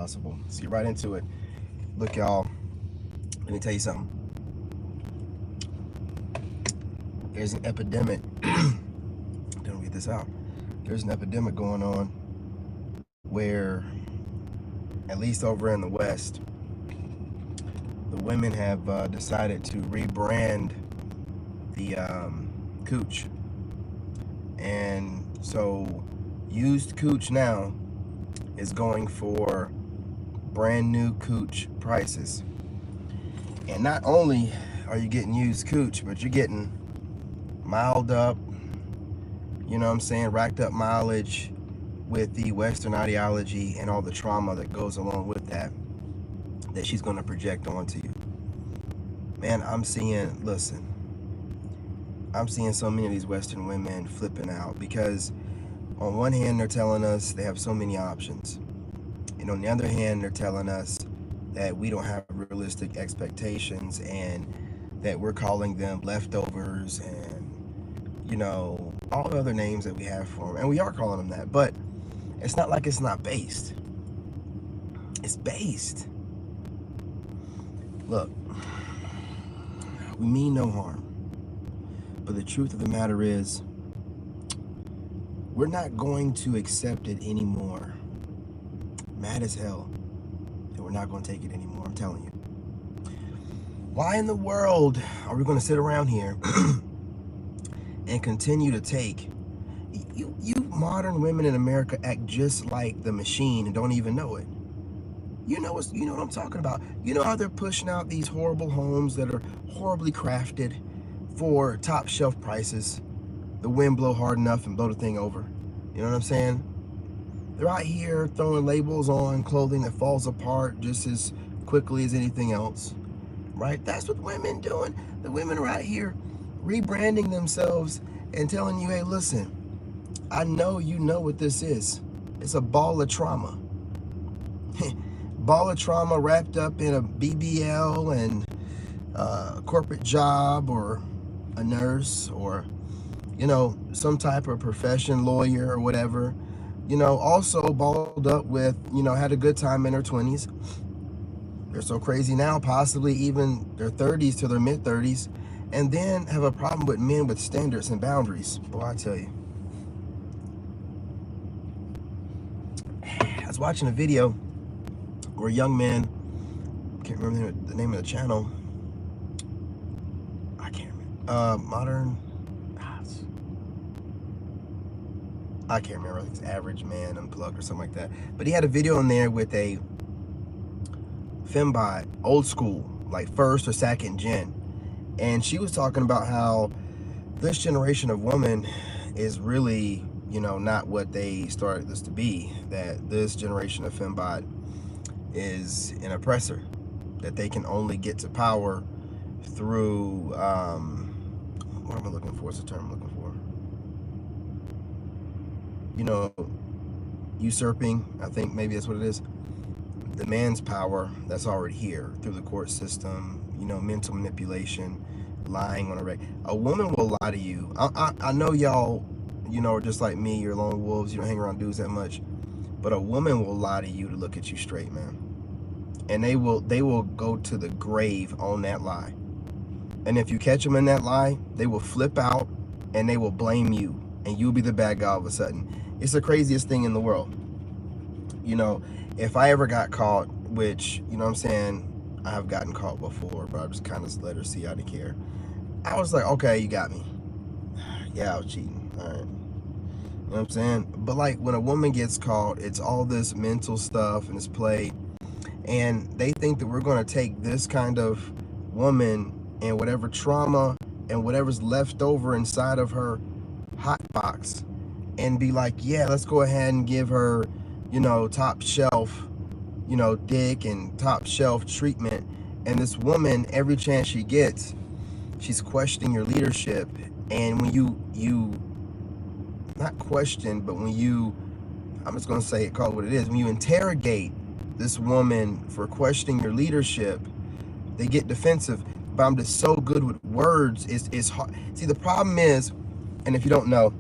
possible. Let's get right into it. Look, y'all, let me tell you something. There's an epidemic. Don't get this out. There's an epidemic going on where, at least over in the West, the women have decided to rebrand the Cooch. And so used Cooch now is going for brand new Cooch prices. And not only are you getting used Cooch, but you're getting miled up, you know what I'm saying, racked up mileage with the Western ideology and all the trauma that goes along with that she's going to project onto you. Man, I'm seeing so many of these Western women flipping out because on one hand, they're telling us they have so many options. And on the other hand, they're telling us that we don't have realistic expectations and that we're calling them leftovers and, you know, all the other names that we have for them. And we are calling them that, but it's not like it's not based. It's based. Look, we mean no harm. But the truth of the matter is, we're not going to accept it anymore. Mad as hell. And we're not going to take it anymore, I'm telling you. Why in the world are we going to sit around here and continue to take... You modern women in America act just like the machine and don't even know it. You know what I'm talking about. You know how they're pushing out these horrible homes that are horribly crafted for top shelf prices. The wind blow hard enough and blow the thing over. You know what I'm saying? They're out here throwing labels on clothing that falls apart just as quickly as anything else. Right? That's what women doing. The women are out here rebranding themselves and telling you, hey, listen, I know you know what this is. It's a ball of trauma. Ball of trauma wrapped up in a BBL and a corporate job or a nurse or, you know, some type of profession, lawyer or whatever. You know, also balled up with, you know, had a good time in her 20s. They're so crazy now, possibly even their 30s to their mid 30s, and then have a problem with men with standards and boundaries. Boy, I tell you. I was watching a video where a young man, can't remember the name of the channel. I can't remember. I can't remember. I think it's Average Man Unplugged or something like that. But he had a video in there with a fembot, old school, like first or second gen. And she was talking about how this generation of women is really, you know, not what they started this to be. That this generation of fembot is an oppressor, that they can only get to power through what am I looking for? What's the term I'm looking for? You know, usurping, I think maybe that's what it is. The man's power that's already here through the court system, you know, mental manipulation, lying on a reg. A woman will lie to you. I know y'all, you know, are just like me, you're lone wolves, you don't hang around dudes that much. But a woman will lie to you to look at you straight, man. And they will go to the grave on that lie. And if you catch them in that lie, they will flip out and they will blame you. And you'll be the bad guy all of a sudden. It's the craziest thing in the world. You know, if I ever got caught, which, you know what I'm saying, I have gotten caught before, but I just kind of let her see I didn't care. I was like, okay, you got me. Yeah, I was cheating. All right. You know what I'm saying? But like when a woman gets caught, it's all this mental stuff and it's played. And they think that we're going to take this kind of woman and whatever trauma and whatever's left over inside of her hot box and be like, yeah, let's go ahead and give her, you know, top shelf, you know, dick and top shelf treatment. And this woman, every chance she gets, she's questioning your leadership. And when you not question, but when you, I'm just going to say it, call it what it is. When you interrogate this woman for questioning your leadership, they get defensive. But I'm just so good with words. It's hard. See, the problem is, and if you don't know,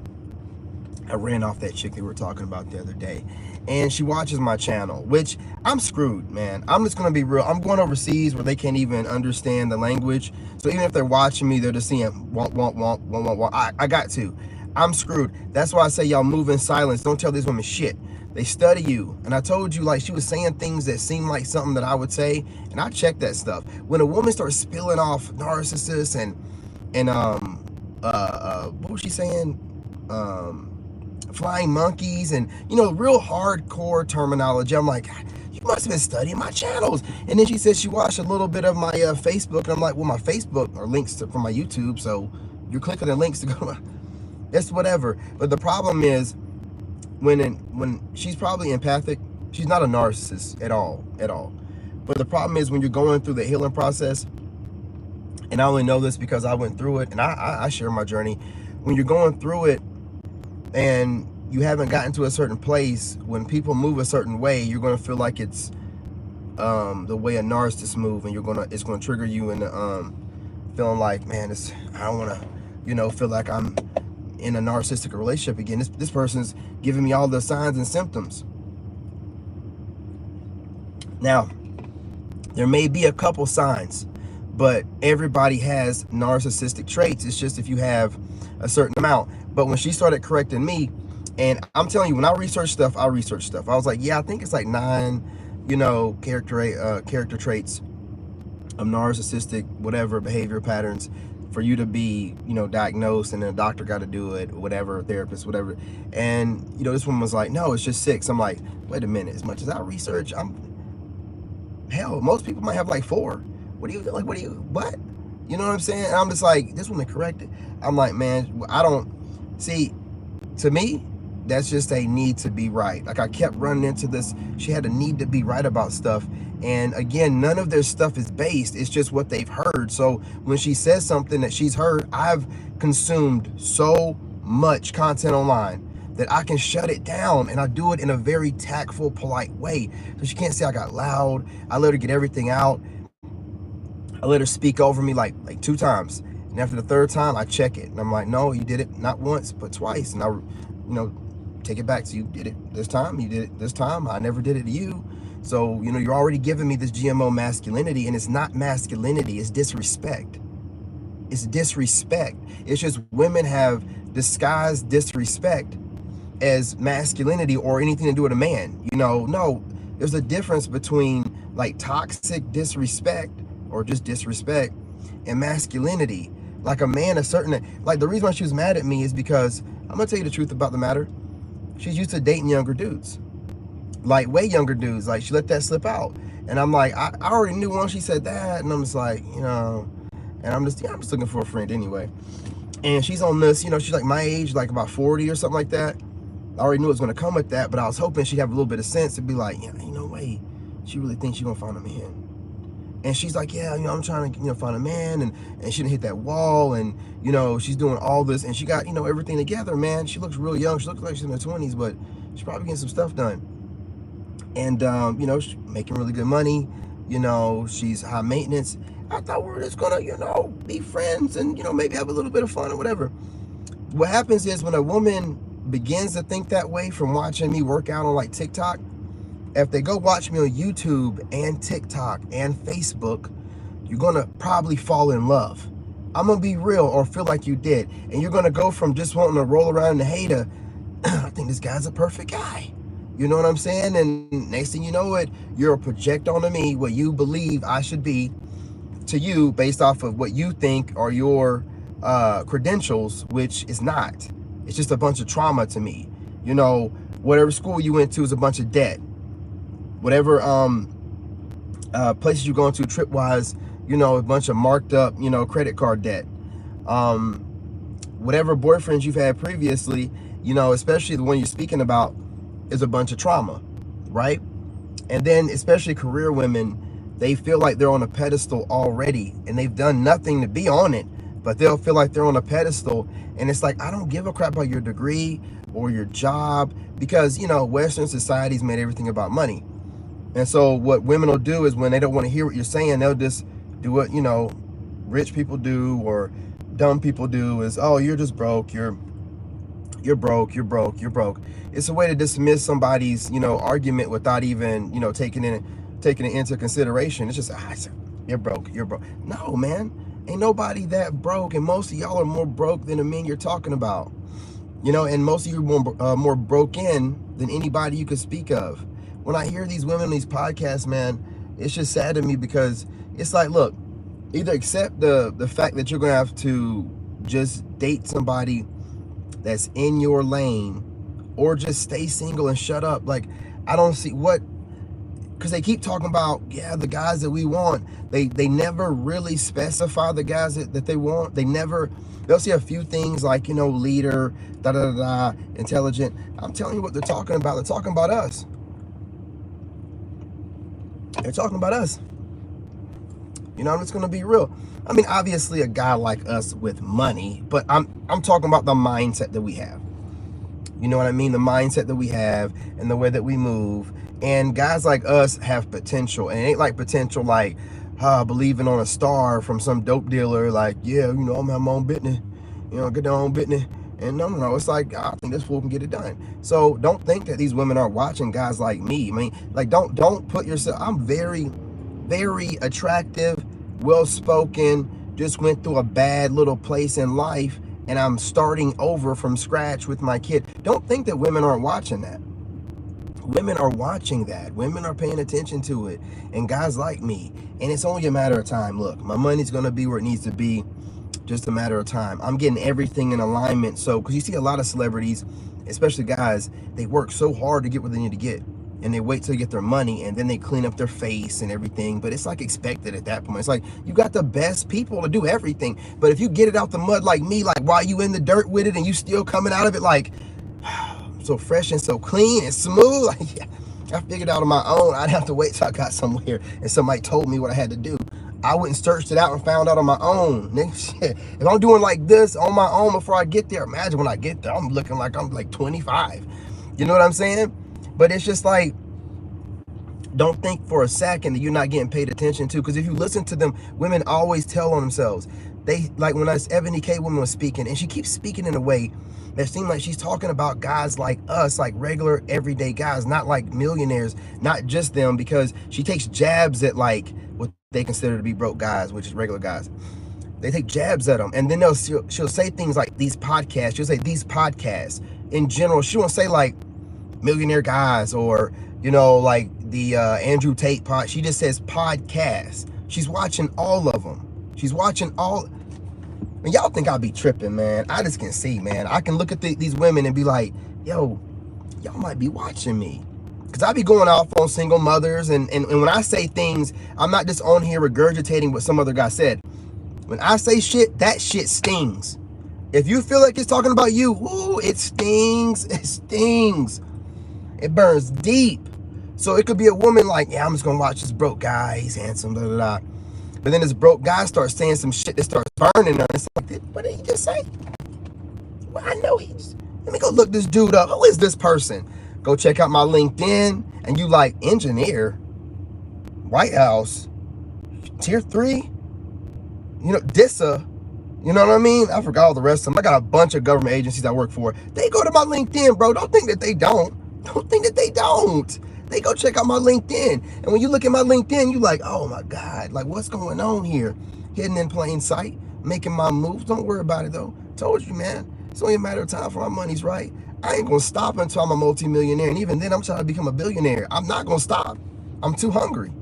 I ran off that chick that we were talking about the other day. and she watches my channel, which I'm screwed, man. I'm just gonna be real. I'm going overseas where they can't even understand the language. So even if they're watching me, they're just seeing womp, womp, womp, womp, womp, womp. I got to. I'm screwed. That's why I say y'all move in silence. Don't tell these women shit. They study you. And I told you, like, she was saying things that seemed like something that I would say, and I check that stuff. When a woman starts spilling off narcissists and what was she saying? Flying monkeys and, you know, real hardcore terminology. I'm like, you must have been studying my channels. And then she said she watched a little bit of my Facebook, and I'm like, well, my Facebook are links from my YouTube, so you're clicking the links to go to my, it's whatever. But the problem is when she's probably empathic, she's not a narcissist at all. But the problem is when you're going through the healing process, and I only know this because I went through it, and I share my journey. When you're going through it and you haven't gotten to a certain place, when people move a certain way, you're going to feel like it's the way a narcissist move, and it's gonna trigger you into feeling like, man, I don't want to, you know, feel like I'm in a narcissistic relationship again. This person's giving me all the signs and symptoms. Now, there may be a couple signs, but everybody has narcissistic traits. It's just if you have a certain amount. But when she started correcting me, and I'm telling you, when I research stuff, I was like, yeah, I think it's like 9, you know, character traits of narcissistic, whatever, behavior patterns for you to be, you know, diagnosed, and then a doctor got to do it, whatever, therapist, whatever. And, you know, this one was like, no, it's just 6. I'm like, wait a minute, as much as I research, hell, most people might have like 4. What? You know what I'm saying? And I'm just like, this woman corrected. I'm like, man, I don't see, to me, that's just a need to be right. Like, I kept running into this, she had a need to be right about stuff. And again, none of their stuff is based, it's just what they've heard. So when she says something that she's heard, I've consumed so much content online that I can shut it down, and I do it in a very tactful, polite way. So she can't say I got loud. I let her get everything out. I let her speak over me like 2 times. And after the 3rd time, I check it. And I'm like, no, you did it not once, but twice. And I, you know, take it back. So you did it this time, you did it this time. I never did it to you. So, you know, you're already giving me this GMO masculinity, and it's not masculinity, it's disrespect. It's disrespect. It's just women have disguised disrespect as masculinity or anything to do with a man. You know, no, there's a difference between like toxic disrespect or just disrespect and masculinity. Like a man, like the reason why she was mad at me is because I'm gonna tell you the truth about the matter. She's used to dating younger dudes, like way younger dudes. Like, she let that slip out, and I'm like, I already knew once she said that, and I'm just like, you know, and I'm just looking for a friend anyway. And she's on this, you know, she's like my age, like about 40 or something like that. I already knew it was gonna come with that, but I was hoping she'd have a little bit of sense and be like, yeah, you know, wait, she really thinks she's gonna find a man. And she's like, yeah, you know, I'm trying to, you know, find a man, and she didn't hit that wall, and, you know, she's doing all this, and she got, you know, everything together, man. She looks real young. She looks like she's in her 20s, but she's probably getting some stuff done. And, you know, she's making really good money. You know, she's high maintenance. I thought we were just gonna, you know, be friends and, you know, maybe have a little bit of fun or whatever. What happens is when a woman begins to think that way from watching me work out on like TikTok, if they go watch me on YouTube and TikTok and Facebook, you're gonna probably fall in love. I'm gonna be real, or feel like you did. And you're gonna go from just wanting to roll around in the hater, I think this guy's a perfect guy. You know what I'm saying? And next thing you know it, you're a project onto me what you believe I should be to you based off of what you think are your credentials, which is not. It's just a bunch of trauma to me. You know, whatever school you went to is a bunch of debt. Whatever places you're going to trip-wise, you know, a bunch of marked up, you know, credit card debt. Whatever boyfriends you've had previously, you know, especially the one you're speaking about, is a bunch of trauma, right? And then especially career women, they feel like they're on a pedestal already, and they've done nothing to be on it, but they'll feel like they're on a pedestal. And it's like, I don't give a crap about your degree or your job, because, you know, Western society's made everything about money. And so what women will do is when they don't want to hear what you're saying, they'll just do what, you know, rich people do or dumb people do, is, oh, you're just broke, you're You're broke, you're broke, you're broke. It's a way to dismiss somebody's, argument without even, taking it into consideration. It's just, you're broke, you're broke. No, man, ain't nobody that broke, and most of y'all are more broke than the men you're talking about. And most of you are more broken than anybody you could speak of. When I hear these women on these podcasts, man, it's just sad to me, because it's like, look, either accept the fact that you're gonna have to just date somebody that's in your lane, or just stay single and shut up. Like, I don't see what, because they keep talking about, yeah, the guys that we want. They never really specify the guys that they want. They'll see a few things like, leader, da da da da, intelligent. I'm telling you what they're talking about. They're talking about us. They're talking about us. I'm just gonna be real. I mean, obviously a guy like us with money, but I'm talking about the mindset that we have. You know what I mean? The mindset that we have and the way that we move. And guys like us have potential. And it ain't like potential like believing on a star from some dope dealer, like, yeah, I'm gonna have my own business, get their own business. And no, it's like, I think this fool can get it done. So don't think that these women aren't watching guys like me. I mean, like, don't put yourself, I'm very, very attractive, well-spoken, just went through a bad little place in life, and I'm starting over from scratch with my kid. Don't think that women aren't watching that. Women are watching that. Women are paying attention to it. And guys like me. And it's only a matter of time. Look, my money's going to be where it needs to be. Just a matter of time. I'm getting everything in alignment. So, because you see a lot of celebrities, especially guys, they work so hard to get what they need to get. And they wait till they get their money, and then they clean up their face and everything. But it's like expected at that point. It's like, you got the best people to do everything. But if you get it out the mud like me, like while you in the dirt with it, and you still coming out of it like so fresh and so clean and smooth, like, yeah, I figured out on my own. I'd have to wait till I got somewhere and somebody told me what I had to do. I went and searched it out and found out on my own. Shit. If I'm doing like this on my own before I get there, imagine when I get there, I'm looking like I'm like 25. You know what I'm saying? But it's just like, don't think for a second that you're not getting paid attention to, because if you listen to them, women always tell on themselves. They, like when this Ebony K woman was speaking, and she keeps speaking in a way that seems like she's talking about guys like us, like regular everyday guys, not like millionaires, not just them, because she takes jabs at like what they consider to be broke guys, which is regular guys. They take jabs at them, and then she'll say things like these podcasts. She'll say these podcasts in general. She won't say like millionaire guys, or like the Andrew Tate pod. She just says podcasts. She's watching all of them. She's watching all. And y'all think I'll be tripping, man. I just can see, man. I can look at these women and be like, yo, y'all might be watching me. Because I be going off on single mothers, and when I say things, I'm not just on here regurgitating what some other guy said. When I say shit, that shit stings. If you feel like it's talking about you, ooh, it stings. It stings. It burns deep. So it could be a woman like, yeah, I'm just gonna watch this broke guy. He's handsome, blah, blah, blah. But then this broke guy starts saying some shit that starts burning her. It's like, what did he just say? Well, I know let me go look this dude up. Who is this person? Go check out my LinkedIn, and you like, engineer, White House, tier 3, DISA, you know what I mean? I forgot all the rest of them. I got a bunch of government agencies I work for. They go to my LinkedIn, bro. Don't think that they don't. Don't think that they don't. They go check out my LinkedIn. And when you look at my LinkedIn, you like, oh my God, like what's going on here? Hidden in plain sight, making my moves. Don't worry about it though. Told you, man. It's only a matter of time for my money's right. I ain't gonna stop until I'm a multimillionaire. And even then, I'm trying to become a billionaire. I'm not gonna stop. I'm too hungry.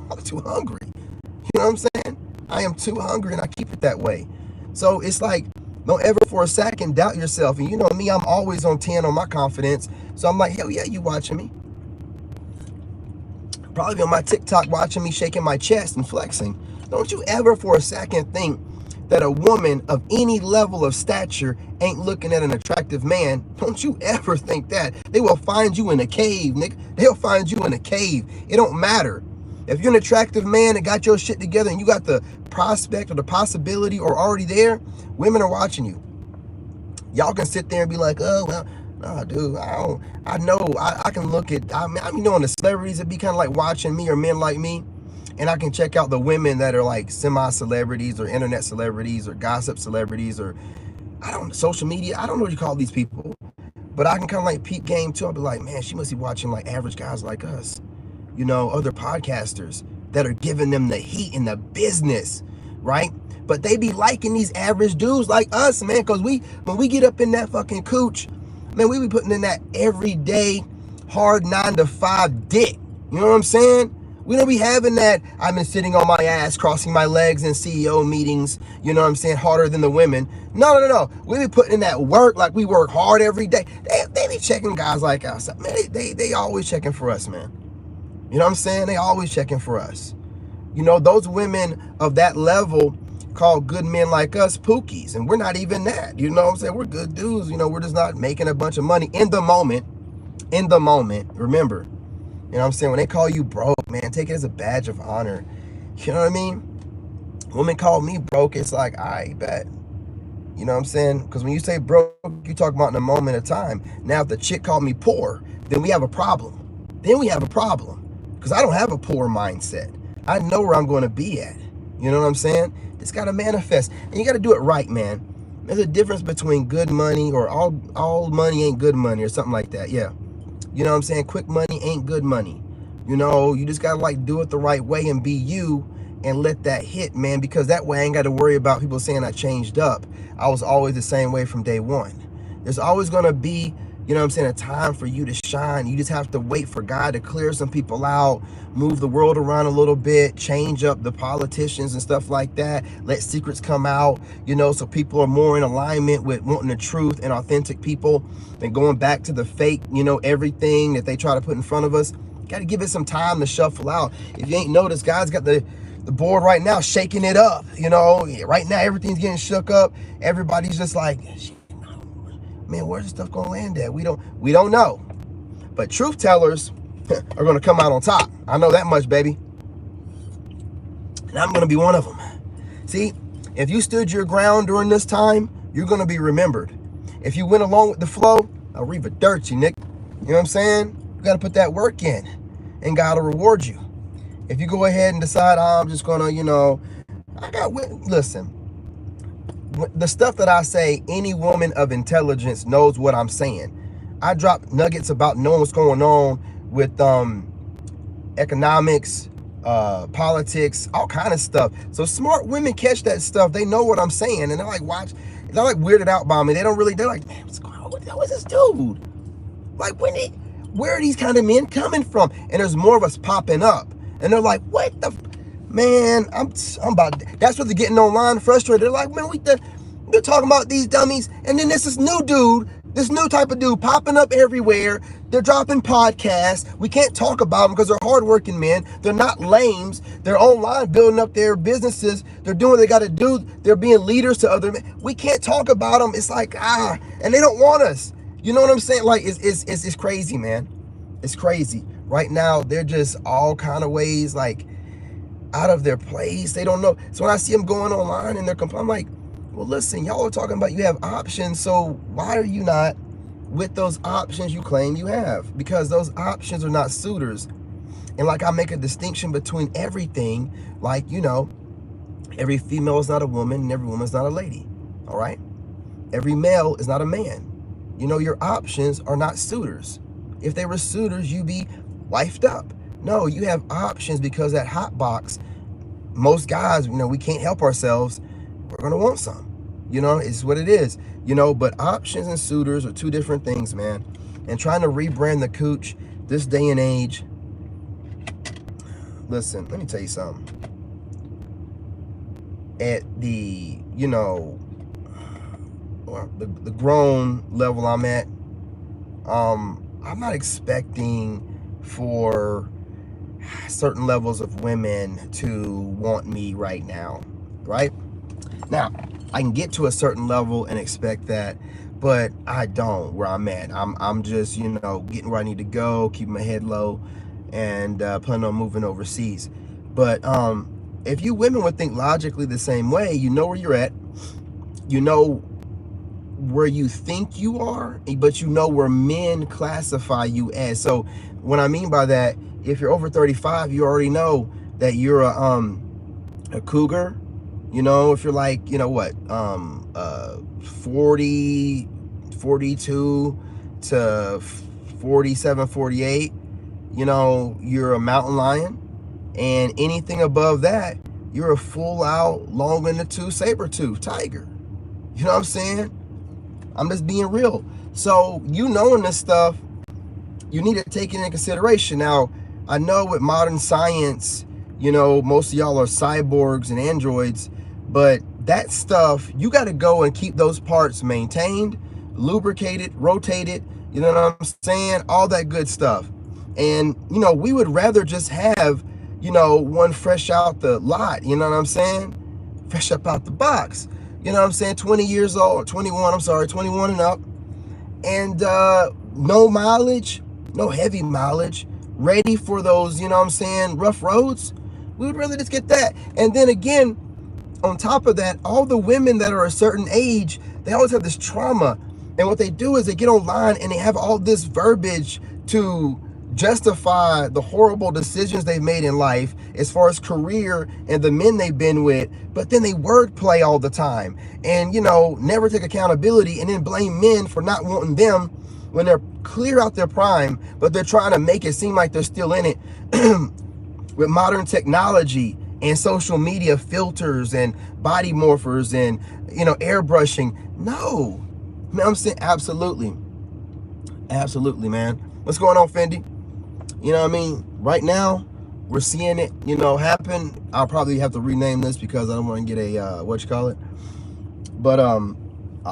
I'm too hungry. You know what I'm saying? I am too hungry, and I keep it that way. So it's like, don't ever for a second doubt yourself. And you know me, I'm always on 10 on my confidence. So I'm like, hell yeah, you watching me. Probably on my TikTok watching me shaking my chest and flexing. Don't you ever for a second think that a woman of any level of stature ain't looking at an attractive man. Don't you ever think that. They will find you in a cave, nigga. They'll find you in a cave. It don't matter. If you're an attractive man and got your shit together and you got the prospect or the possibility or already there, women are watching you. Y'all can sit there and be like, oh, well, no, dude, I know, I can look at, I'm the celebrities that be kind of like watching me, or men like me, and I can check out the women that are like semi-celebrities or internet celebrities or gossip celebrities or social media. I don't know what you call these people. But I can kind of like peep game too. I'll be like, man, she must be watching like average guys like us, you know, other podcasters that are giving them the heat in the business, right? But they be liking these average dudes like us, man, because when we get up in that fucking cooch, man, we be putting in that everyday hard 9-to-5 dick. You know what I'm saying? We don't be having that, I've been sitting on my ass, crossing my legs in CEO meetings, you know what I'm saying, harder than the women. No. We be putting in that work like we work hard every day. They be checking guys like us. Man, they always checking for us, man. You know what I'm saying? They always checking for us. You know, those women of that level call good men like us pookies, and we're not even that. You know what I'm saying? We're good dudes. You know, we're just not making a bunch of money in the moment. In the moment, remember. You know what I'm saying? When they call you broke, man, take it as a badge of honor. You know what I mean? Women call me broke, it's like, I bet. You know what I'm saying? Because when you say broke, you talk about in a moment of time. Now, if the chick called me poor, then we have a problem. Because I don't have a poor mindset. I know where I'm going to be at. You know what I'm saying? It's got to manifest. And you got to do it right, man. There's a difference between good money or all money ain't good money or something like that. Yeah. You know what I'm saying? Quick money ain't good money. You know, you just got to like do it the right way and be you and let that hit, man, because that way I ain't got to worry about people saying I changed up. I was always the same way from day one. There's always going to be, you know what I'm saying, a time for you to shine. You just have to wait for God to clear some people out, move the world around a little bit, change up the politicians and stuff like that, let secrets come out, you know, so people are more in alignment with wanting the truth and authentic people than going back to the fake, you know, everything that they try to put in front of us. Got to give it some time to shuffle out. If you ain't noticed, God's got the board right now shaking it up, you know. Right now everything's getting shook up. Everybody's just like, man, where's this stuff gonna land at? We don't know. But truth tellers are gonna come out on top. I know that much, baby. And I'm gonna be one of them. See, if you stood your ground during this time, you're gonna be remembered. If you went along with the flow, I'll reap a dirt you, Nick. You know what I'm saying? You gotta put that work in, and God will reward you. If you go ahead and decide, I'm just gonna, you know, listen, the stuff that I say, any woman of intelligence knows what I'm saying. I drop nuggets about knowing what's going on with economics, politics, all kind of stuff. So smart women catch that stuff. They know what I'm saying, and they're like, they're like weirded out by me. They're like, man, what's going on? Who is this dude? Like, where are these kind of men coming from? And there's more of us popping up. And they're like, what the, man, I'm about, that's what they're getting online frustrated. They're like, man, they're talking about these dummies. And then there's this new dude, this new type of dude popping up everywhere. They're dropping podcasts. We can't talk about them because they're hardworking men. They're not lames. They're online building up their businesses. They're doing what they got to do. They're being leaders to other men. We can't talk about them. It's like, and they don't want us. You know what I'm saying? Like, it's crazy, man. It's crazy. Right now, they're just all kind of ways, like, out of their place. They don't know. So when I see them going online and they're complaining, I'm like, well, listen, y'all are talking about you have options. So why are you not with those options you claim you have? Because those options are not suitors. And like, I make a distinction between everything. Like, you know, every female is not a woman and every woman is not a lady. All right. Every male is not a man. You know, your options are not suitors. If they were suitors, you'd be wifed up. No, you have options because that hot box, most guys, you know, we can't help ourselves. We're going to want some. You know, it's what it is. You know, but options and suitors are two different things, man. And trying to rebrand the cooch this day and age. Listen, let me tell you something. At the, you know, the grown level I'm at, I'm not expecting for certain levels of women to want me right now, right? Now, I can get to a certain level and expect that, but I don't where I'm at. I'm just, you know, getting where I need to go, keeping my head low, and planning on moving overseas. But if you women would think logically the same way, you know where you're at, you know where you think you are, but you know where men classify you as. So what I mean by that, if you're over 35, you already know that you're a cougar. You know, if you're like, you know what, 40, 42, to 47, 48, you know, you're a mountain lion. And anything above that, you're a full out, long in the tooth, saber tooth tiger. You know what I'm saying? I'm just being real. So you knowing this stuff, you need to take it into consideration. Now, I know with modern science, you know, most of y'all are cyborgs and androids, but that stuff, you got to go and keep those parts maintained, lubricated, rotated, you know what I'm saying? All that good stuff. And, you know, we would rather just have, you know, one fresh out the lot, you know what I'm saying? Fresh up out the box. You know what I'm saying? 20 years old, 21, I'm sorry, 21 and up. And no mileage, no heavy mileage, ready for those, you know what I'm saying, rough roads. We would rather just get that. And then again, on top of that, all the women that are a certain age, they always have this trauma. And what they do is they get online and they have all this verbiage to justify the horrible decisions they've made in life as far as career and the men they've been with, but then they wordplay all the time and, you know, never take accountability and then blame men for not wanting them when they're clear out their prime, but they're trying to make it seem like they're still in it with modern technology and social media filters and body morphers and, you know, airbrushing. No, man, I'm saying absolutely, man. What's going on, Fendi? You know what I mean? Right now, we're seeing it, you know, happen. I'll probably have to rename this because I don't want to get a, what you call it? But I'm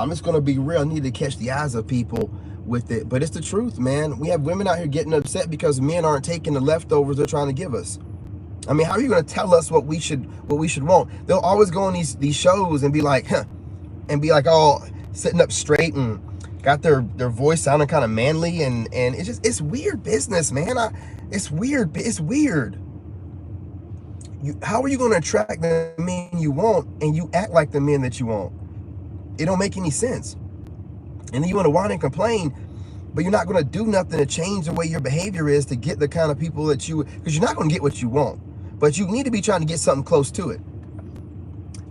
just going to be real. I need to catch the eyes of people with it. But it's the truth, man. We have women out here getting upset because men aren't taking the leftovers they're trying to give us. I mean, how are you going to tell us what we should want? They'll always go on these shows and be like, all sitting up straight and got their voice sounding kind of manly, and it's weird business, man. It's weird. How are you going to attract the men you want and you act like the men that you want? It don't make any sense. And then you want to whine and complain, but you're not going to do nothing to change the way your behavior is to get the kind of people that you, because you're not going to get what you want, but you need to be trying to get something close to it.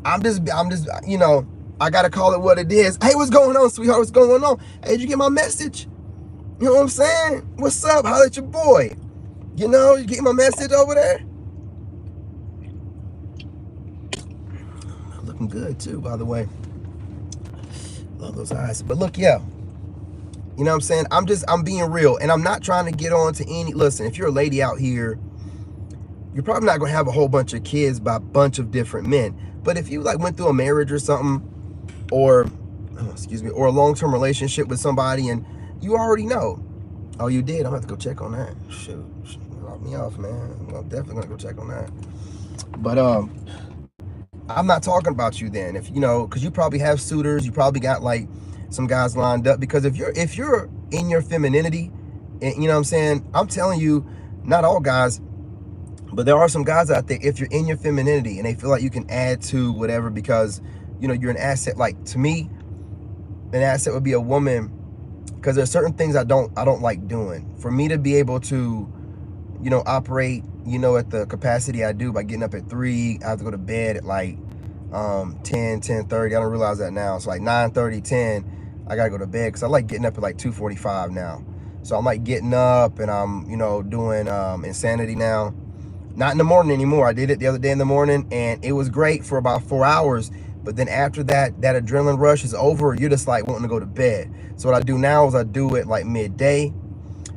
I'm just, you know, I got to call it what it is. Hey, what's going on, sweetheart? What's going on? Hey, did you get my message? You know what I'm saying? What's up? Holla at your boy. You know, you get my message over there? Looking good too, by the way. Love those eyes. But look, yeah. You know what I'm saying? I'm being real. And I'm not trying to get on to any, listen, if you're a lady out here, you're probably not going to have a whole bunch of kids by a bunch of different men. But if you like went through a marriage or something, or, or a long-term relationship with somebody and you already know, oh, you did? I'm going to have to go check on that. Shoot, lock me off, man. I'm definitely going to go check on that. But, I'm not talking about you then, if you know, because you probably have suitors, you probably got like some guys lined up. Because if you're in your femininity, and you know what I'm saying, I'm telling you, not all guys, but there are some guys out there, if you're in your femininity and they feel like you can add to whatever because, you know, you're an asset. Like, to me, an asset would be a woman, because there's certain things I don't like doing. For me to be able to, you know, operate, you know, at the capacity I do by getting up at 3, I have to go to bed at like 10:30. I don't realize that now. So like 9:30, 10, I gotta go to bed because I like getting up at like 2:45 now. So I'm like getting up and I'm, you know, doing insanity now. Not in the morning anymore. I did it the other day in the morning and it was great for about 4 hours. But then after that adrenaline rush is over, you're just like wanting to go to bed. So what I do now is I do it like midday.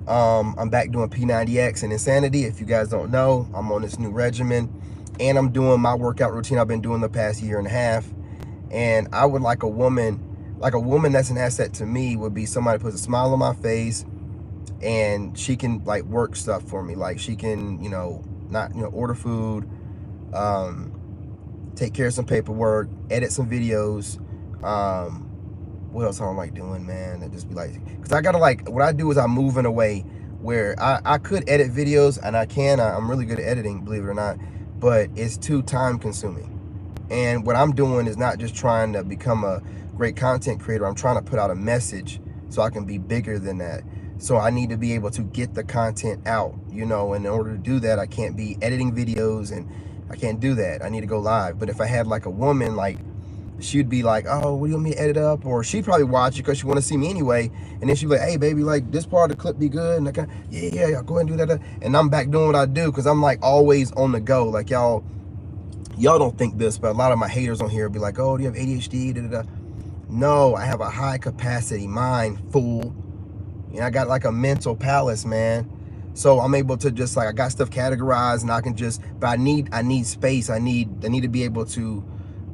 I'm back doing P90X and Insanity. If you guys don't know, I'm on this new regimen and I'm doing my workout routine I've been doing the past year and a half. And I would like a woman that's an asset to me would be somebody who puts a smile on my face and she can like work stuff for me. Like she can, you know, not, you know, order food, take care of some paperwork, edit some videos, what else I don't like doing, man? It just be like, because I gotta like, what I do is I move in a way where I could edit videos and I'm really good at editing, believe it or not, but it's too time consuming. And what I'm doing is not just trying to become a great content creator, I'm trying to put out a message so I can be bigger than that. So I need to be able to get the content out, you know, and in order to do that, I can't be editing videos and I can't do that. I need to go live. But if I had like a woman, like she'd be like, oh, what do you want me to edit up? Or she'd probably watch it because she want to see me anyway. And then she'd be like, hey, baby, like this part of the clip be good. And I kind of, yeah, go ahead and do that. And I'm back doing what I do because I'm like always on the go. Like y'all don't think this, but a lot of my haters on here be like, oh, do you have ADHD? Da, da, da. No, I have a high capacity mind, fool. You know, I got like a mental palace, man. So I'm able to just like, I got stuff categorized and I can just, but I need space. I need to be able to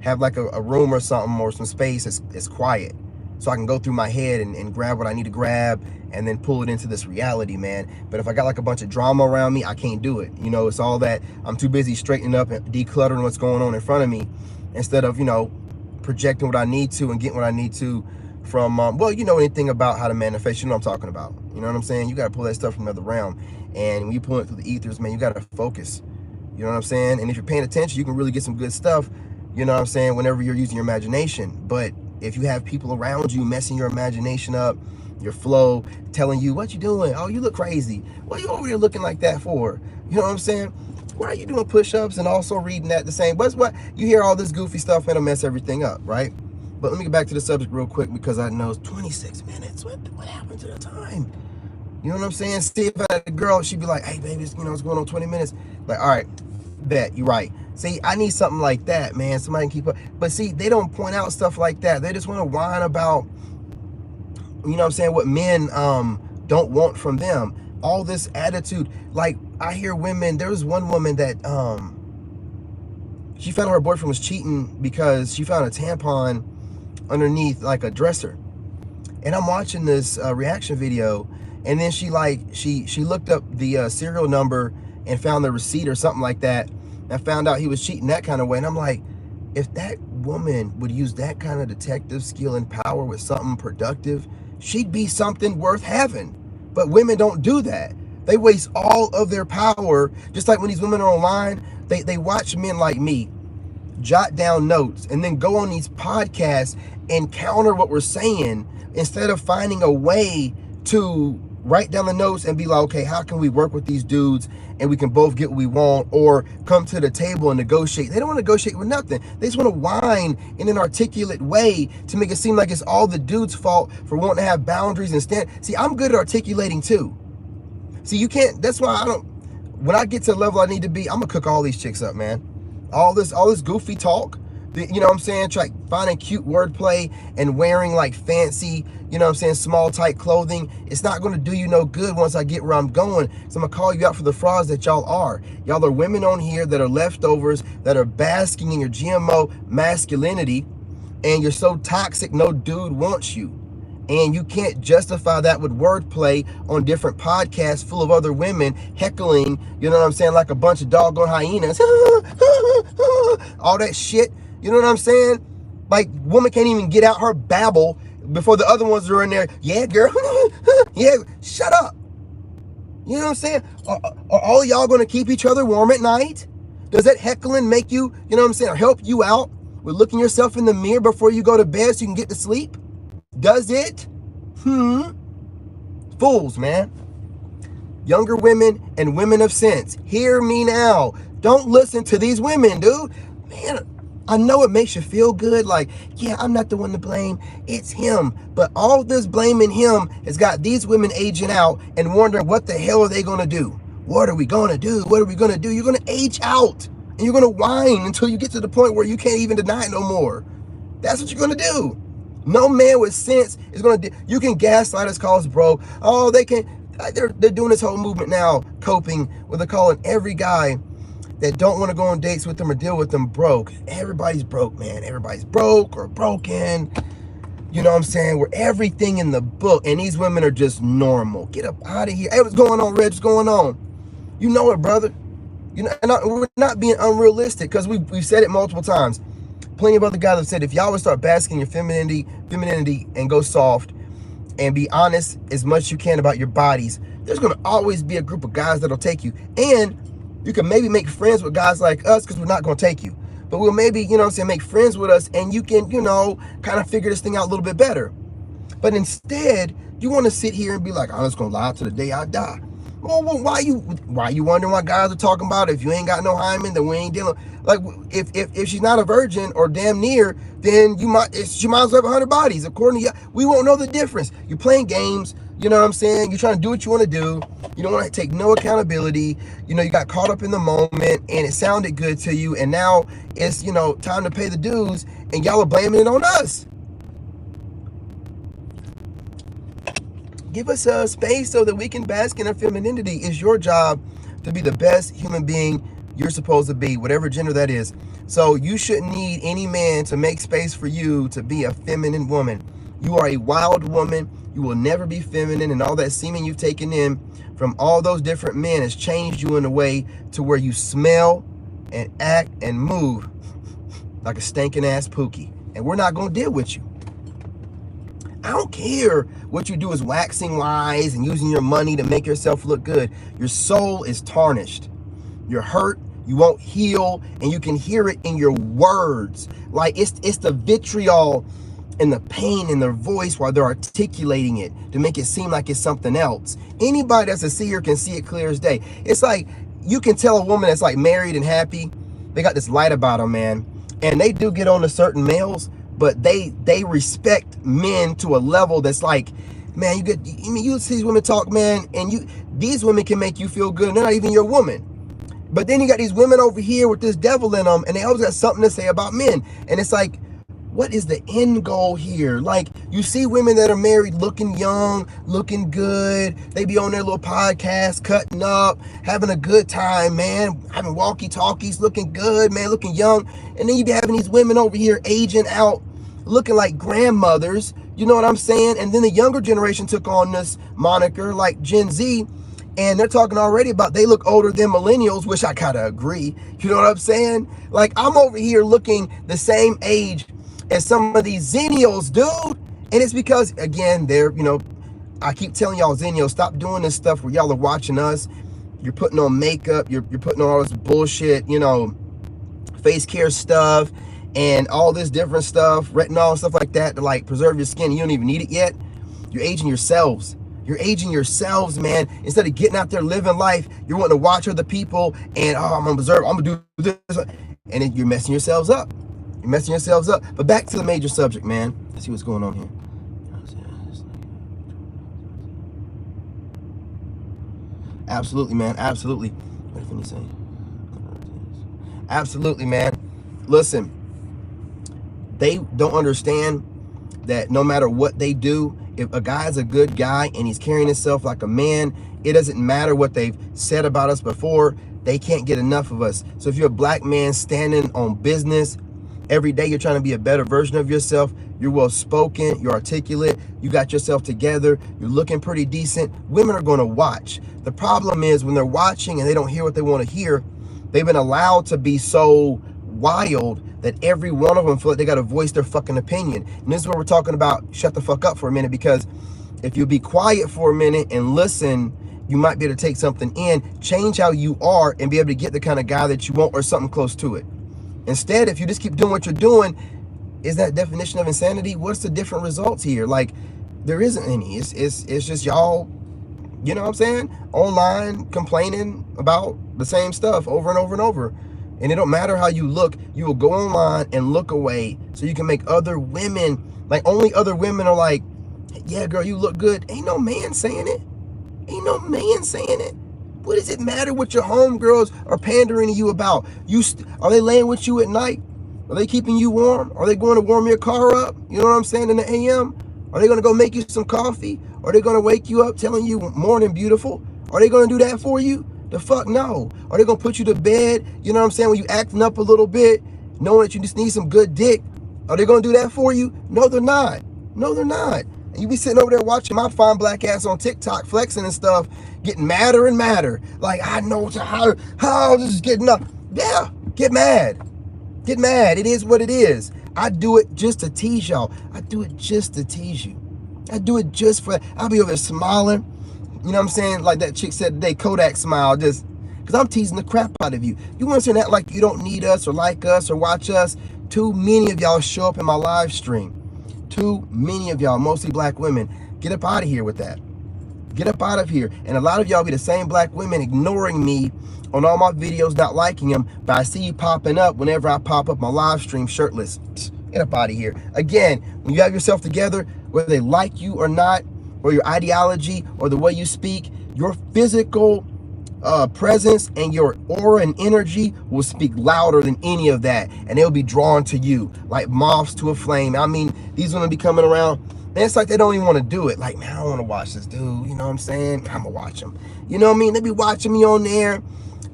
have like a room or something or some space that's quiet. So I can go through my head and grab what I need to grab and then pull it into this reality, man. But if I got like a bunch of drama around me, I can't do it. You know, it's all that I'm too busy straightening up and decluttering what's going on in front of me instead of, you know, projecting what I need to and getting what I need to from, well, you know anything about how to manifest, you know what I'm talking about. You know what I'm saying? You got to pull that stuff from another realm. And when you pull it through the ethers, man, you got to focus. You know what I'm saying? And if you're paying attention, you can really get some good stuff, you know what I'm saying, whenever you're using your imagination. But if you have people around you messing your imagination up, your flow, telling you, what you doing? Oh, you look crazy. What are you over there looking like that for? You know what I'm saying? Why are you doing push-ups and also reading that the same? What's what? You hear all this goofy stuff and it'll mess everything up, right? But let me get back to the subject real quick because I know it's 26 minutes. What happened to the time? You know what I'm saying? See, if I had a girl, she'd be like, hey, baby, it's going on 20 minutes. Like, all right, bet, you're right. See, I need something like that, man. Somebody can keep up. But see, they don't point out stuff like that. They just want to whine about, you know what I'm saying, what men don't want from them. All this attitude. Like, I hear women, there was one woman that she found her boyfriend was cheating because she found a tampon underneath like a dresser. And I'm watching this reaction video, and then she looked up the serial number and found the receipt or something like that and found out he was cheating that kind of way. And I'm like, if that woman would use that kind of detective skill and power with something productive, she'd be something worth having. But women don't do that. They waste all of their power, just like when these women are online, they watch men like me jot down notes and then go on these podcasts and counter what we're saying instead of finding a way to write down the notes and be like, okay, how can we work with these dudes and we can both get what we want, or come to the table and negotiate. They don't want to negotiate with nothing. They just want to whine in an articulate way to make it seem like it's all the dude's fault for wanting to have boundaries and stand. See, I'm good at articulating too. See, you can't, that's why I don't, when I get to the level I need to be, I'm gonna cook all these chicks up, man. All this goofy talk, you know what I'm saying, try finding cute wordplay and wearing like fancy, you know what I'm saying, small tight clothing, it's not going to do you no good once I get where I'm going. So I'm going to call you out for the frauds that y'all are. Y'all are women on here that are leftovers, that are basking in your GMO masculinity, and you're so toxic no dude wants you. And you can't justify that with wordplay on different podcasts full of other women heckling, you know what I'm saying, like a bunch of doggone hyenas. All that shit, you know what I'm saying? Like, woman can't even get out her babble before the other ones are in there. Yeah, girl. Yeah, shut up. You know what I'm saying? Are all of y'all going to keep each other warm at night? Does that heckling make you, you know what I'm saying, or help you out with looking yourself in the mirror before you go to bed so you can get to sleep? Does it? Fools, man. Younger women and women of sense, hear me now. Don't listen to these women, dude. Man, I know it makes you feel good, like, yeah, I'm not the one to blame, it's him. But all this blaming him has got these women aging out and wondering what the hell are they gonna do? What are we gonna do? What are we gonna do? You're gonna age out and you're gonna whine until you get to the point where you can't even deny it no more. That's what you're gonna do. No man with sense is gonna do. You can gaslight us, call us broke. Oh, they can. They're doing this whole movement now, coping where they're calling every guy that don't want to go on dates with them or deal with them broke. Everybody's broke, man. Everybody's broke or broken. You know what I'm saying? We're everything in the book, and these women are just normal. Get up out of here. Hey, what's going on, Reg? What's going on? You know it, brother. You know, and we're not being unrealistic because we've said it multiple times. Plenty of other guys have said, if y'all would start basking your femininity and go soft and be honest as much as you can about your bodies, there's going to always be a group of guys that'll take you. And you can maybe make friends with guys like us because we're not going to take you. But we'll maybe, you know what I'm saying, make friends with us and you can, you know, kind of figure this thing out a little bit better. But instead, you want to sit here and be like, I'm just going to lie till the day I die. Well, why you wondering why guys are talking about it? If you ain't got no hymen, then we ain't dealing. Like, if she's not a virgin or damn near, then she might as well have 100 bodies. According to you, we won't know the difference. You're playing games. You know what I'm saying? You're trying to do what you want to do. You don't want to take no accountability. You know, you got caught up in the moment and it sounded good to you. And now it's, you know, time to pay the dues and y'all are blaming it on us. Give us a space so that we can bask in our femininity. It's your job to be the best human being you're supposed to be, whatever gender that is. So you shouldn't need any man to make space for you to be a feminine woman. You are a wild woman. You will never be feminine, and all that semen you've taken in from all those different men has changed you in a way to where you smell and act and move like a stinking ass Pookie. And we're not going to deal with you. I don't care what you do is waxing wise and using your money to make yourself look good. Your soul is tarnished. You're hurt. You won't heal, and you can hear it in your words. Like it's the vitriol and the pain in their voice while they're articulating it to make it seem like it's something else. Anybody that's a seer can see it clear as day. It's like you can tell a woman that's like married and happy. They got this light about them, man, and they do get on to certain males. But they respect men to a level that's like, man, you see these women talk, man, and these women can make you feel good, and they're not even your woman. But then you got these women over here with this devil in them, and they always got something to say about men. And it's like, what is the end goal here? Like, you see women that are married looking young, looking good. They be on their little podcast, cutting up, having a good time, man. Having walkie-talkies, looking good, man, looking young. And then you be having these women over here aging out, looking like grandmothers. You know what I'm saying? And then the younger generation took on this moniker, like Gen Z. And they're talking already about they look older than millennials, which I kind of agree. You know what I'm saying? Like, I'm over here looking the same age as some of these Zennials, dude. And it's because, again, they're, you know, I keep telling y'all, Zennials, stop doing this stuff where y'all are watching us. You're putting on makeup. You're putting on all this bullshit, you know, face care stuff and all this different stuff, retinol and stuff like that to, like, preserve your skin. You don't even need it yet. You're aging yourselves. You're aging yourselves, man. Instead of getting out there living life, you're wanting to watch other people and, oh, I'm going to preserve, I'm going to do this. And then you're messing yourselves up. You're messing yourselves up. But back to the major subject, man. Let's see what's going on here. Absolutely, man. Absolutely. What if he's saying? Absolutely, man. Listen, they don't understand that no matter what they do, if a guy's a good guy and he's carrying himself like a man, it doesn't matter what they've said about us before. They can't get enough of us. So if you're a black man standing on business, every day you're trying to be a better version of yourself, you're well-spoken, you're articulate, you got yourself together, you're looking pretty decent, women are going to watch. The problem is when they're watching and they don't hear what they want to hear, they've been allowed to be so wild that every one of them feel like they got to voice their fucking opinion. And this is what we're talking about. Shut the fuck up for a minute, because if you be quiet for a minute and listen, you might be able to take something in, change how you are, and be able to get the kind of guy that you want or something close to it. Instead, if you just keep doing what you're doing, is that definition of insanity? What's the different results here? Like, there isn't any. It's just y'all, you know what I'm saying, online complaining about the same stuff over and over and over. And it don't matter how you look, you will go online and look away so you can make other women, like, only other women are like, yeah, girl, you look good. Ain't no man saying it. Ain't no man saying it. What does it matter what your homegirls are pandering to you about? Are they laying with you at night? Are they keeping you warm? Are they going to warm your car up? You know what I'm saying, in the AM? Are they going to go make you some coffee? Are they going to wake you up telling you morning beautiful? Are they going to do that for you? The fuck no. Are they going to put you to bed, you know what I'm saying, when you acting up a little bit, knowing that you just need some good dick? Are they going to do that for you? No, they're not. No, they're not. And you be sitting over there watching my fine black ass on TikTok flexing and stuff, getting madder and madder. Like, I know how this is getting up. Yeah, get mad. Get mad. It is what it is. I do it just to tease y'all. I do it just to tease you. I do it just for, I'll be over there smiling. You know what I'm saying? Like that chick said today, Kodak smile, just because I'm teasing the crap out of you. You want to say that like you don't need us or like us or watch us? Too many of y'all show up in my live stream. Too many of y'all, mostly black women. Get up out of here with that. Get up out of here. And a lot of y'all be the same black women ignoring me on all my videos, not liking them, but I see you popping up whenever I pop up my live stream shirtless. Get up out of here. Again, when you have yourself together, whether they like you or not, or your ideology or the way you speak, your physical presence and your aura and energy will speak louder than any of that, and they'll be drawn to you like moths to a flame. I mean, these women be coming around, and it's like they don't even want to do it. Like, man, I don't want to watch this dude. You know what I'm saying? I'm gonna watch him. You know what I mean? They be watching me on there.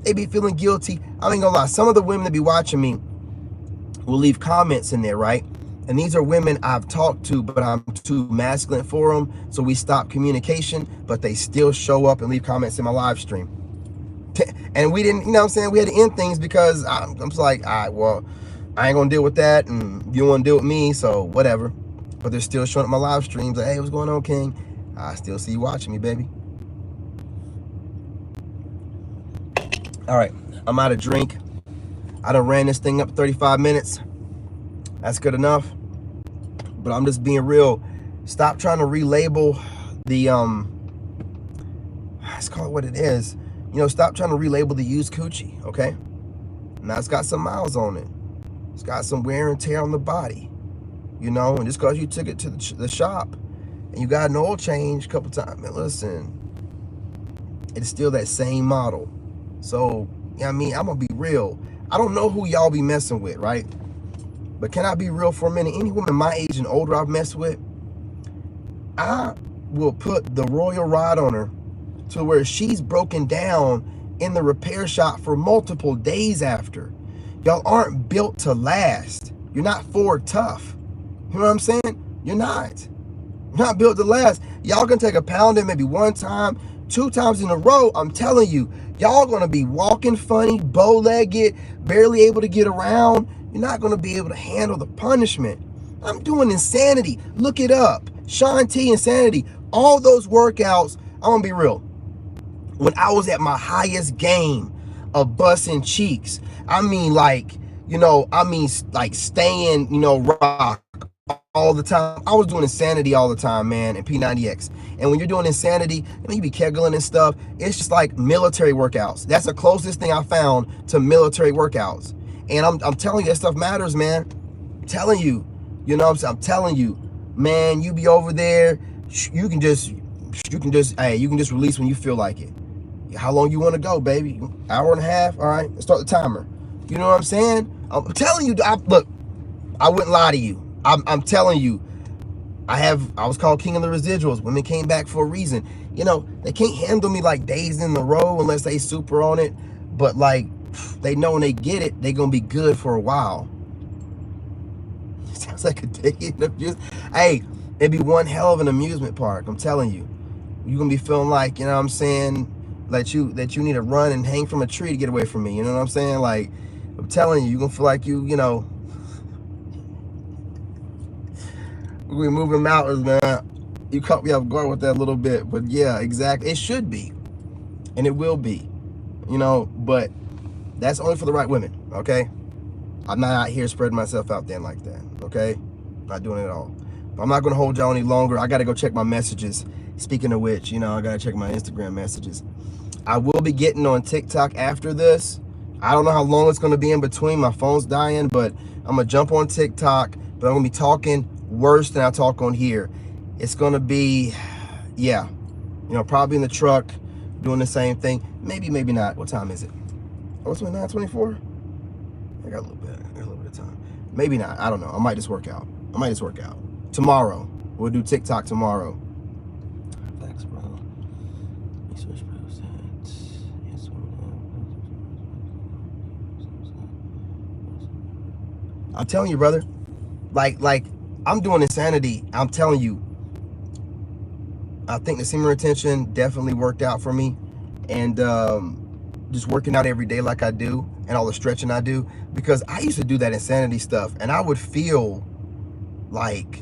They be feeling guilty. I ain't gonna lie. Some of the women that be watching me will leave comments in there, right? And these are women I've talked to, but I'm too masculine for them, so we stop communication, but they still show up and leave comments in my live stream. And we didn't, you know what I'm saying? We had to end things because I'm just like, all right, well, I ain't gonna deal with that, and you don't wanna deal with me, so whatever. But they're still showing up my live streams like, hey, what's going on, King? I still see you watching me, baby. All right, I'm out of drink. I done ran this thing up 35 minutes. That's good enough. But I'm just being real. Stop trying to relabel the, let's call it what it is. You know, stop trying to relabel the used Coochie, okay? Now it's got some miles on it. It's got some wear and tear on the body, you know? And just because you took it to the shop and you got an oil change a couple times, man, listen, it's still that same model. So, yeah, I mean, I'm gonna be real. I don't know who y'all be messing with, right? But can I be real for a minute? Any woman my age and older I've messed with, I will put the royal rod on her to where she's broken down in the repair shop for multiple days after. Y'all aren't built to last. You're not Ford tough. You know what I'm saying? You're not. You're not built to last. Y'all can take a pounding maybe one time, 2 times in a row. I'm telling you, y'all gonna be walking funny, bow-legged, barely able to get around. You're not gonna be able to handle the punishment. I'm doing Insanity. Look it up. Sean T, Insanity. All those workouts, I'm gonna be real. When I was at my highest game of busting cheeks, I mean, like, you know, like staying, you know, rock all the time. I was doing Insanity all the time, man, and P90X. And when you're doing Insanity, you know, you be kegling and stuff. It's just like military workouts. That's the closest thing I found to military workouts. And I'm telling you, that stuff matters, man. I'm telling you, you know what I'm saying? I'm telling you, man, you be over there, you can just release when you feel like it. How long you want to go, baby? Hour and a half? All right, let's start the timer. You know what I'm saying? I'm telling you, look, I wouldn't lie to you. I'm telling you, I was called king of the residuals. Women came back for a reason. You know, they can't handle me like days in a row unless they super on it. But like, they know when they get it, they gonna be good for a while. Sounds like a day in abuse. Hey, it'd be one hell of an amusement park. I'm telling you, you're gonna be feeling like, you know what I'm saying, that you need to run and hang from a tree to get away from me. You know what I'm saying? Like, I'm telling you, you're gonna feel like you know, we're moving mountains, man. You caught me off guard with that a little bit, but yeah, exactly. It should be, and it will be, you know, but that's only for the right women, okay? I'm not out here spreading myself out there like that, okay? Not doing it at all. But I'm not gonna hold y'all any longer. I gotta go check my messages. Speaking of which, you know, I gotta check my Instagram messages. I will be getting on TikTok after this. I don't know how long it's gonna be in between. My phone's dying, but I'm gonna jump on TikTok, but I'm gonna be talking worse than I talk on here. It's gonna be, yeah, you know, probably in the truck, doing the same thing. Maybe, maybe not. What time is it? Oh, it's 9:24? I got a little bit of time. Maybe not. I don't know. I might just work out. Tomorrow. We'll do TikTok tomorrow. Thanks, bro. I'm telling you, brother. Like I'm doing Insanity. I'm telling you. I think the semen retention definitely worked out for me. And just working out every day like I do, and all the stretching I do, because I used to do that Insanity stuff, and I would feel like,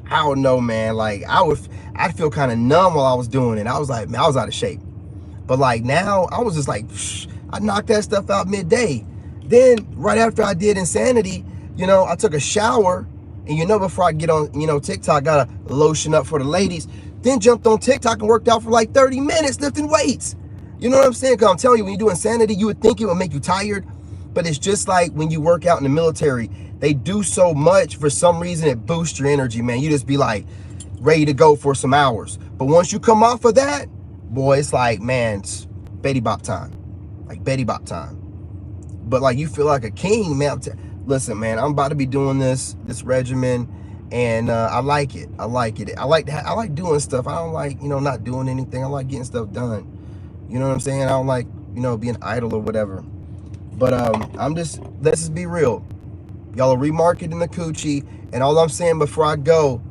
I don't know, man, like I'd feel kind of numb while I was doing it. I was like, man, I was out of shape. But like now, I was just like, I knocked that stuff out midday. Then right after I did Insanity, you know, I took a shower, and you know, before I get on, you know, TikTok, gotta lotion up for the ladies. then jumped on TikTok and worked out for like 30 minutes lifting weights. You know what I'm saying? Because I'm telling you, when you do insanity, you would think it would make you tired. But it's just like when you work out in the military, they do so much, for some reason it boosts your energy, man. You just be like ready to go for some hours. But once you come off of that, boy, it's like, man, it's Betty Bop time. Like Betty Bop time. But like you feel like a king, man. Listen, man, I'm about to be doing this regimen, and I like it. I like it. I like doing stuff. I don't like, not doing anything. I like getting stuff done. You know what I'm saying? I don't like, being idle or whatever. But let's just be real. Y'all are remarketing the Coochie, and all I'm saying before I go,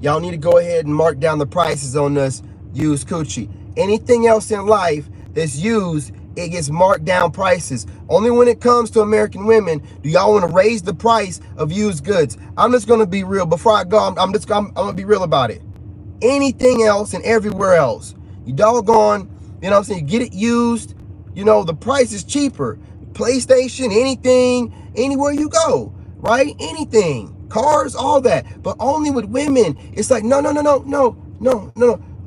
y'all need to go ahead and mark down the prices on this used Coochie. Anything else in life that's used, it gets marked down prices. Only when it comes to American women do y'all want to raise the price of used goods. I'm just gonna be real. Before I go, I'm gonna be real about it. Anything else and everywhere else, you doggone, you know what I'm saying, you get it used, the price is cheaper. PlayStation, anything, anywhere you go, right? Anything, cars, all that. But only with women, it's like, no.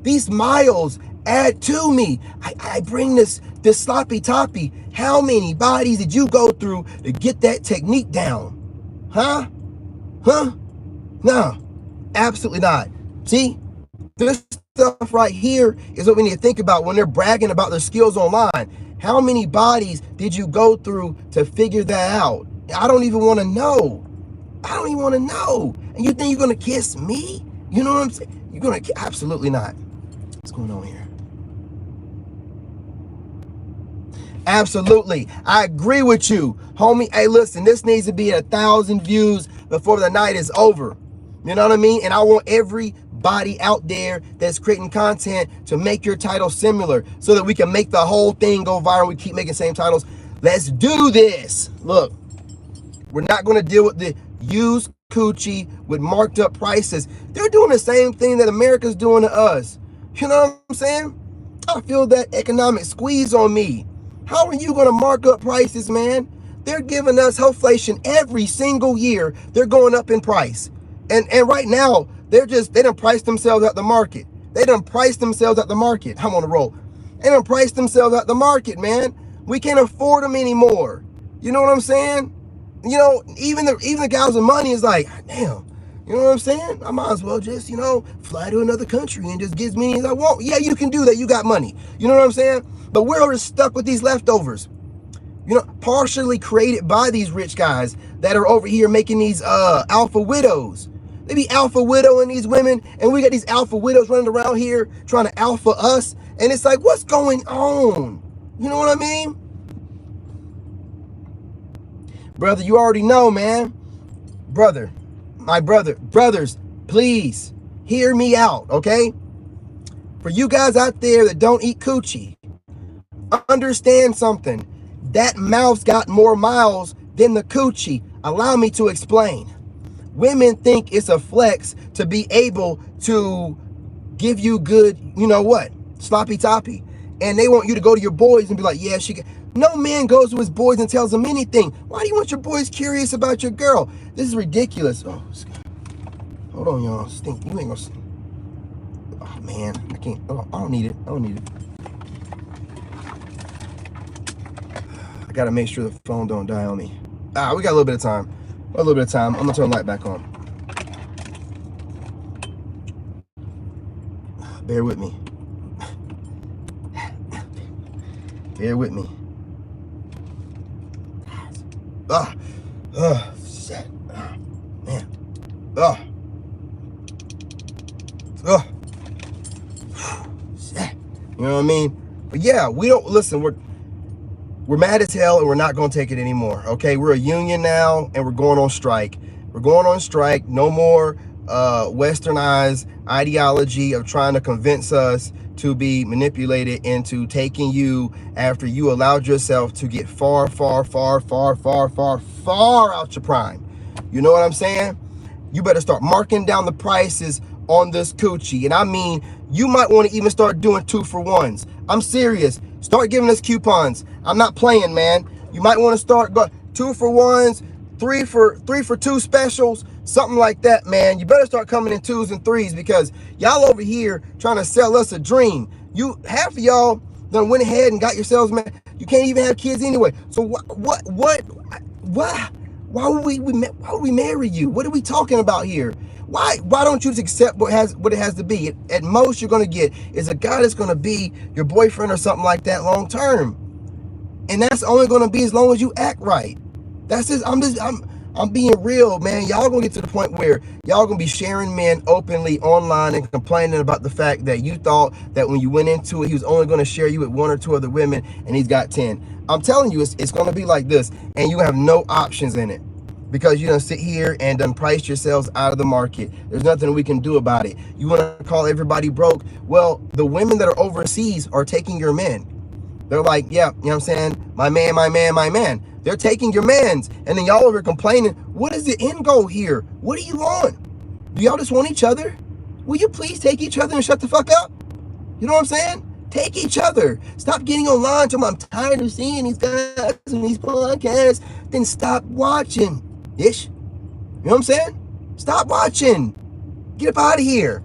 These miles add to me. I bring this sloppy toppy. How many bodies did you go through to get that technique down? Huh? No, absolutely not. See, this stuff right here is what we need to think about when they're bragging about their skills online. How many bodies did you go through to figure that out? I don't even want to know. I don't even want to know. And you think you're going to kiss me? You know what I'm saying? You're going to, absolutely not. What's going on here? Absolutely. I agree with you, homie. Hey, listen, this needs to be at 1,000 views before the night is over. You know what I mean? And I want everybody out there that's creating content to make your title similar so that we can make the whole thing go viral. We keep making same titles. Let's do this. Look, we're not going to deal with the used Coochie with marked up prices. They're doing the same thing that America's doing to us. You know what I'm saying? I feel that economic squeeze on me. How are you going to mark up prices, man? They're giving us inflation every single year. They're going up in price. And right now, they done priced themselves out the market. They done priced themselves out the market. I'm on the roll. They done priced themselves out the market, man. We can't afford them anymore. You know what I'm saying? Even the guys with money is like, damn, you know what I'm saying? I might as well just, fly to another country and just get as many as I want. Yeah, you can do that. You got money. You know what I'm saying? But we're just stuck with these leftovers. Partially created by these rich guys that are over here making these alpha widows. They be alpha widowing these women, and we got these alpha widows running around here trying to alpha us. And it's like, what's going on? You know what I mean? Brother, you already know, man. Brother, brothers, please hear me out, okay? For you guys out there that don't eat Coochie, understand something. That mouth's got more miles than the Coochie. Allow me to explain. Women think it's a flex to be able to give you good, sloppy toppy. And they want you to go to your boys and be like, yeah, no man goes to his boys and tells them anything. Why do you want your boys curious about your girl? This is ridiculous. Oh, hold on, y'all. Stink. You ain't gonna stink. Oh, man. I can't. Oh, I don't need it. I gotta make sure the phone don't die on me. We got a little bit of time. I'm gonna turn the light back on. Bear with me. Shit. Man. Shit. You know what I mean? But yeah, we don't listen. We're mad as hell, and we're not going to take it anymore. Okay, we're a union now, and we're going on strike. No more westernized ideology of trying to convince us to be manipulated into taking you after you allowed yourself to get far out your prime. You know what I'm saying? You better start marking down the prices on this Coochie. And I mean, you might want to even start doing 2-for-1s. I'm serious. Start giving us coupons. I'm not playing, man. You might want to start 2-for-1s, 3 for 2 specials. something like that, man, you better start coming in 2s and 3s, because y'all over here trying to sell us a dream. Half of y'all done went ahead and got yourselves married. You can't even have kids anyway. So why would we marry you? What are we talking about here? Why don't you just accept what it has to be? At most you're gonna get is a guy that's gonna be your boyfriend or something like that long term. And that's only gonna be as long as you act right. That's just I'm being real, man. Y'all gonna get to the point where y'all gonna be sharing men openly online and complaining about the fact that you thought that when you went into it, he was only gonna share you with 1 or 2 other women, and he's got 10. I'm telling you, it's gonna be like this, and you have no options in it, because you done sit here and done priced yourselves out of the market. There's nothing we can do about it. You wanna call everybody broke? Well, the women that are overseas are taking your men. They're like, yeah, you know what I'm saying? My man, my man, my man. They're taking your mans. And then y'all over complaining, what is the end goal here? What do you want? Do y'all just want each other? Will you please take each other and shut the fuck up? You know what I'm saying? Take each other. Stop getting online to them. I'm tired of seeing these guys and these podcasts. Then stop watching. Ish. You know what I'm saying? Stop watching. Get up out of here.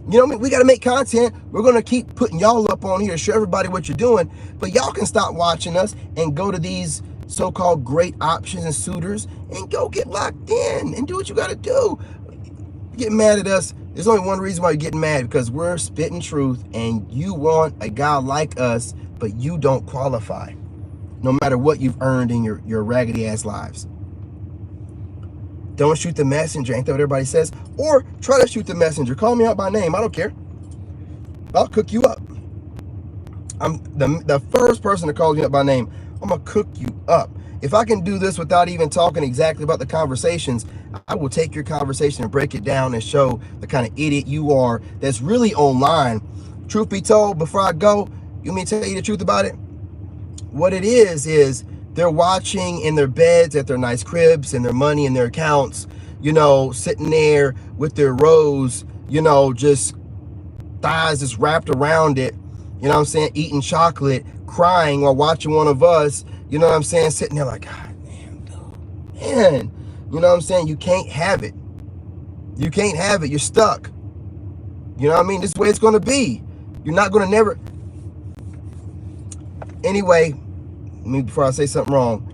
You know what I mean? We got to make content. We're going to keep putting y'all up on here to show everybody what you're doing. But y'all can stop watching us and go to these so-called great options and suitors and go get locked in and do what you got to do. Get mad at us. There's only one reason why you're getting mad, because we're spitting truth and you want a guy like us, but you don't qualify, no matter what you've earned in your raggedy ass lives. Don't shoot the messenger, ain't that what everybody says? Or try to shoot the messenger. Call me out by name, I don't care. I'll cook you up. I'm the first person to call you up by name. I'm gonna cook you up. If I can do this without even talking exactly about the conversations, I will take your conversation and break it down and show the kind of idiot you are that's really online. Truth be told, before I go, you want me to tell you the truth about it? What it is they're watching in their beds at their nice cribs and their money in their accounts, you know, sitting there with their rose, you know, just thighs just wrapped around it, you know what I'm saying, eating chocolate, crying while watching one of us, you know what I'm saying, sitting there like, God damn, dude, man, you know what I'm saying, you can't have it. You can't have it. You're stuck. You know what I mean? This is the way it's going to be. You're not going to never. Anyway, before I say something wrong,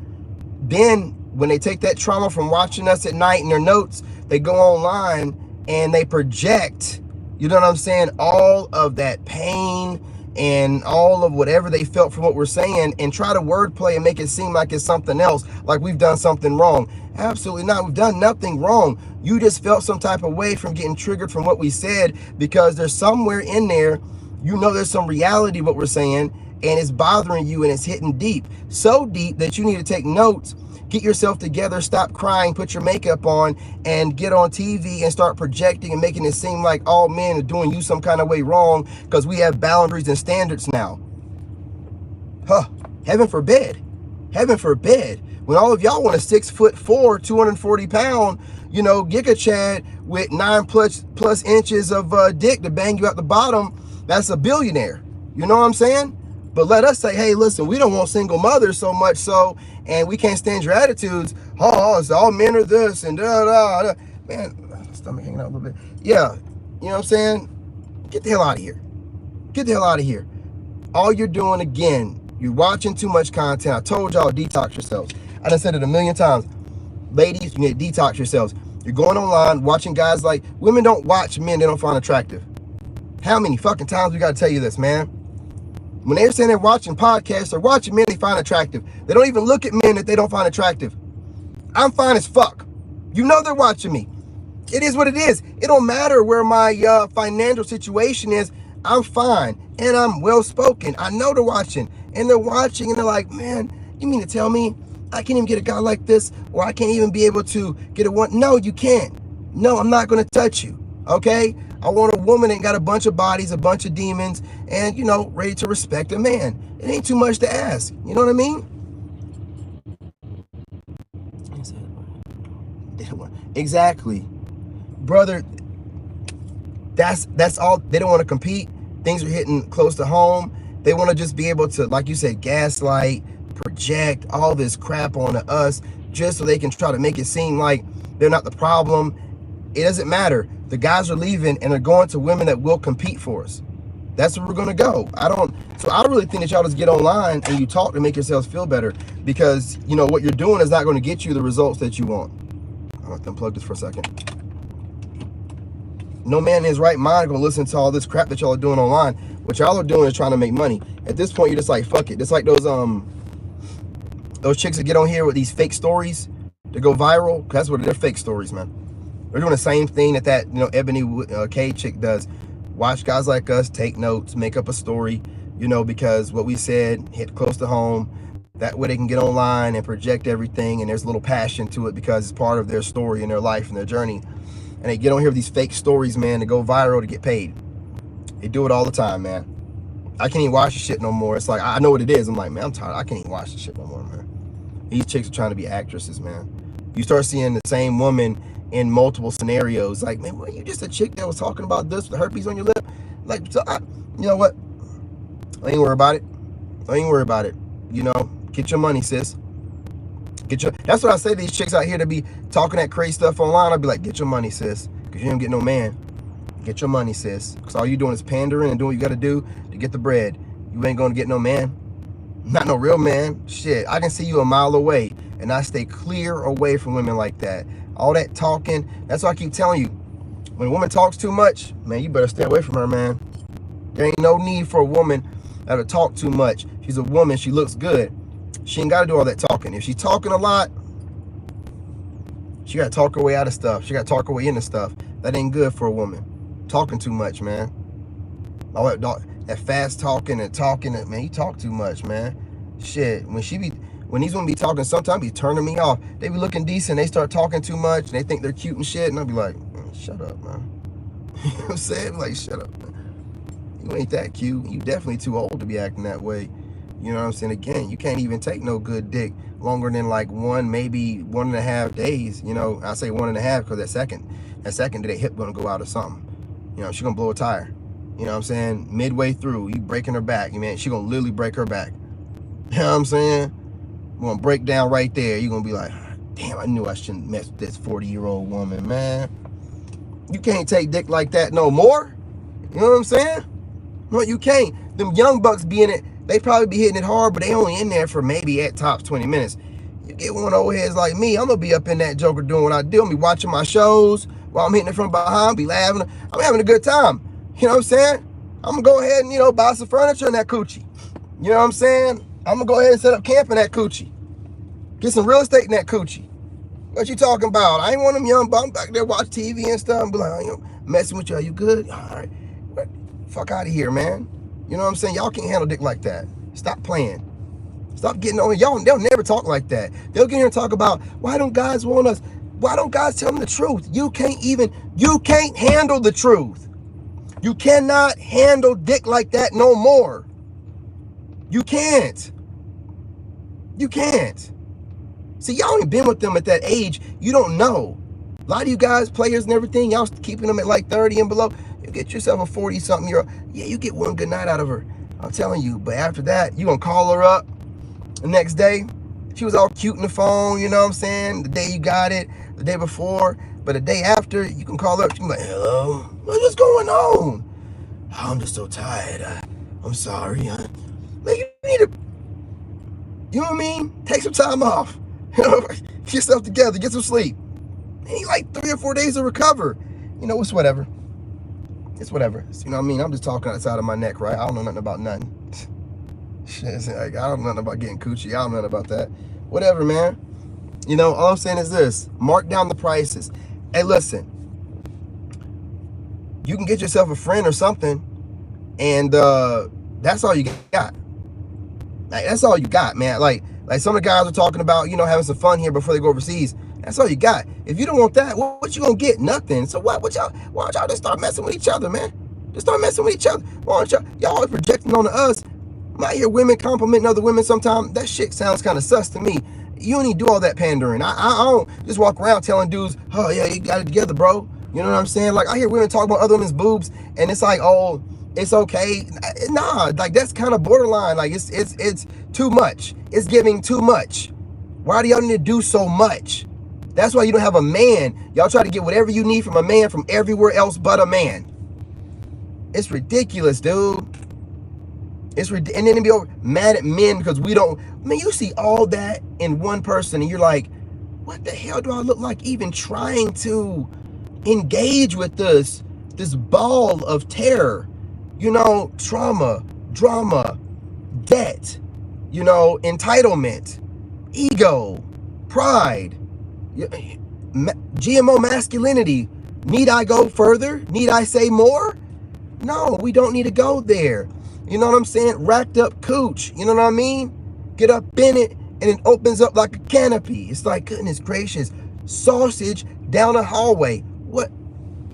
then when they take that trauma from watching us at night in their notes, they go online and they project, you know what I'm saying, all of that pain and all of whatever they felt from what we're saying, and try to wordplay and make it seem like it's something else, like we've done something wrong. Absolutely not. We've done nothing wrong. You just felt some type of way from getting triggered from what we said, because there's somewhere in there, you know, there's some reality what we're saying, and it's bothering you, and it's hitting deep. So deep that you need to take notes, get yourself together, stop crying, put your makeup on, and get on TV and start projecting and making it seem like all men are doing you some kind of way wrong, because we have boundaries and standards now. Huh. Heaven forbid. Heaven forbid. When all of y'all want a 6'4", 240 pound, you know, Giga Chad with 9+ inches of dick to bang you out the bottom, that's a billionaire. You know what I'm saying? But let us say, hey, listen, we don't want single mothers so much so, and we can't stand your attitudes. Oh, it's all men are this and da. Man, stomach hanging out a little bit. Yeah, you know what I'm saying? Get the hell out of here. Get the hell out of here. All you're doing, again, you're watching too much content. I told y'all, detox yourselves. I done said it a million times. Ladies, you need to detox yourselves. You're going online, watching guys like, women don't watch men they don't find attractive. How many fucking times we got to tell you this, man? When they're saying they're watching podcasts, they're watching men they find attractive. They don't even look at men that they don't find attractive. I'm fine as fuck. You know they're watching me. It is what it is. It don't matter where my financial situation is. I'm fine. And I'm well-spoken. I know they're watching. And they're watching and they're like, man, you mean to tell me I can't even get a guy like this? Or I can't even be able to get a one? No, you can't. No, I'm not going to touch you. Okay? I want a woman that got a bunch of bodies, a bunch of demons, and, you know, ready to respect a man. It ain't too much to ask. You know what I mean? Exactly. Brother, that's all. They don't want to compete. Things are hitting close to home. They want to just be able to, like you said, gaslight, project. project all this crap onto us just so they can try to make it seem like they're not the problem. It doesn't matter. The guys are leaving and they're going to women that will compete for us. That's where we're gonna go. So I really think that y'all just get online and you talk to make yourselves feel better, because you know what you're doing is not going to get you the results that you want. I'm gonna unplug this for a second. No man in his right mind gonna listen to all this crap that y'all are doing online. What y'all are doing is trying to make money. At this point, you're just like, fuck it. It's like those chicks that get on here with these fake stories to go viral. That's what they're, fake stories, man. They're doing the same thing that you know Ebony K chick does. Watch guys like us take notes, make up a story, you know, because what we said hit close to home. That way they can get online and project everything, and there's a little passion to it because it's part of their story and their life and their journey. And they get on here with these fake stories, man, to go viral to get paid. They do it all the time, man. I can't even watch this shit no more. It's like, I know what it is. I'm like, man, I'm tired. I can't even watch this shit no more, man. These chicks are trying to be actresses, man. You start seeing the same woman in multiple scenarios. Like, man, were you just a chick that was talking about this with herpes on your lip? Like, so you know what? I ain't worried about it. I ain't worried about it. You know, get your money, sis. That's what I say to these chicks out here to be talking that crazy stuff online. I'd be like, get your money, sis, because you ain't get no man. Get your money, sis, because all you doing is pandering and doing what you got to do to get the bread. You ain't going to get no man. Not no real man. Shit, I can see you a mile away, and I stay clear away from women like that. All that talking, that's why I keep telling you, when a woman talks too much, man, you better stay away from her, man. There ain't no need for a woman that'll talk too much. She's a woman. She looks good. She ain't got to do all that talking. If she's talking a lot, she got to talk her way out of stuff. She got to talk her way into stuff. That ain't good for a woman. Talking too much, man. All that fast talking and talking, man, you talk too much, man. Shit, when these women be talking, sometimes be turning me off. They be looking decent, they start talking too much, and they think they're cute and shit, and I'll be like, shut up, man. You know what I'm saying? Like, shut up, man. You ain't that cute. You definitely too old to be acting that way. You know what I'm saying? Again, you can't even take no good dick longer than like maybe 1.5 days. You know, I say 1.5 because that second day, hip gonna go out or something. You know, she gonna blow a tire. You know what I'm saying? Midway through, you breaking her back. You man, she gonna literally break her back. You know what I'm saying? We're gonna break down right there. You're gonna be like, damn, I knew I shouldn't mess with this 40-year-old woman, man. You can't take dick like that no more. You know what I'm saying? No, you can't. Them young bucks be in it. They probably be hitting it hard, but they only in there for maybe at tops 20 minutes. You get one of old heads like me, I'm gonna be up in that joker doing what I do. I'm gonna be watching my shows while I'm hitting it from behind, be laughing. I'm having a good time. You know what I'm saying? I'm gonna go ahead and, you know, buy some furniture in that coochie. You know what I'm saying? I'm gonna go ahead and set up camp in that coochie. Get some real estate in that coochie. What you talking about? I ain't one of them young bums back there watch TV and stuff and be like, you know, messing with you. Are you good? All right. Fuck out of here, man. You know what I'm saying? Y'all can't handle dick like that. Stop playing. Stop getting on y'all. They'll never talk like that. They'll get here and talk about, why don't guys want us? Why don't guys tell them the truth? You can't handle the truth. You cannot handle dick like that no more. You can't. You can't. See, y'all ain't been with them at that age. You don't know. A lot of you guys, players and everything, y'all keeping them at like 30 and below. You get yourself a 40-something year old. Yeah, you get one good night out of her. I'm telling you. But after that, you gonna call her up the next day. She was all cute in the phone, you know what I'm saying? The day you got it, the day before. But the day after, you can call her up. She can be like, hello, what's going on? Oh, I'm just so tired. I'm sorry. Like, you need to, you know what I mean? Take some time off. Get yourself together. Get some sleep. You need like 3 or 4 days to recover. You know, it's whatever. It's whatever. You know what I mean? I'm just talking outside of my neck, right? I don't know nothing about nothing. Shit, like, I don't know nothing about getting coochie. I don't know nothing about that. Whatever, man. You know, all I'm saying is this. Mark down the prices. Hey, listen. You can get yourself a friend or something, and that's all you got. Like, that's all you got, man. Like some of the guys are talking about, you know, having some fun here before they go overseas. That's all you got. If you don't want that, what you gonna get? Nothing. So why don't y'all just start messing with each other, man? Just start messing with each other. Why don't y'all always projecting on us? I hear women complimenting other women sometimes. That shit sounds kind of sus to me. You don't need to do all that pandering. I don't just walk around telling dudes, oh yeah, you got it together, bro. You know what I'm saying? Like, I hear women talk about other women's boobs, and it's like, oh, it's okay. Nah, like, that's kind of borderline. Like, it's Too much. It's giving too much. Why do y'all need to do so much? That's why you don't have a man. Y'all try to get whatever you need from a man from everywhere else but a man. It's ridiculous, dude. And then to be mad at men because we don't. Man, you see all that in one person and you're like, what the hell do I look like even trying to engage with this ball of terror? You know, trauma, drama, debt, you know, entitlement, ego, pride, GMO masculinity. Need I go further? Need I say more? No, we don't need to go there. You know what I'm saying? Racked up cooch. You know what I mean? Get up in it and it opens up like a canopy. It's like, goodness gracious, sausage down a hallway. What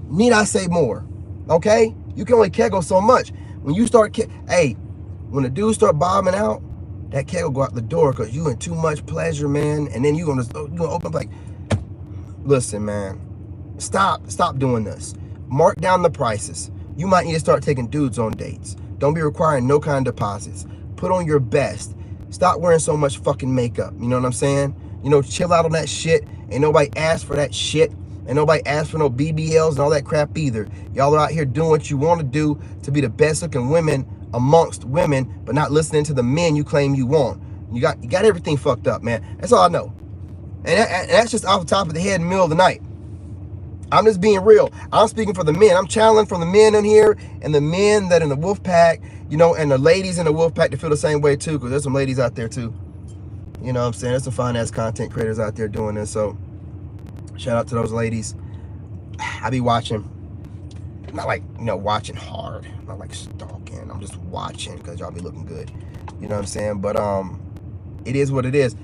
need I say more? Okay? You can only kegel so much. When you start, when the dudes start bobbing out, that kegel go out the door because you in too much pleasure, man. And then you're gonna open up like, listen, man, stop doing this. Mark down the prices. You might need to start taking dudes on dates. Don't be requiring no kind of deposits. Put on your best. Stop wearing so much fucking makeup. You know what I'm saying? You know, chill out on that shit. Ain't nobody asked for that shit. Ain't nobody asked for no BBLs and all that crap either. Y'all are out here doing what you want to do to be the best looking women amongst women, but not listening to the men you claim you want. You got everything fucked up, man. That's all I know. And that's just off the top of the head in the middle of the night. I'm just being real. I'm speaking for the men. I'm channeling from the men in here and the men that in the wolf pack, you know, and the ladies in the wolf pack to feel the same way too, because there's some ladies out there too. You know what I'm saying? There's some fine ass content creators out there doing this. So shout out to those ladies. I be watching. Not like, you know, watching hard. Not like stalking. I'm just watching because y'all be looking good. You know what I'm saying? But it is what it is.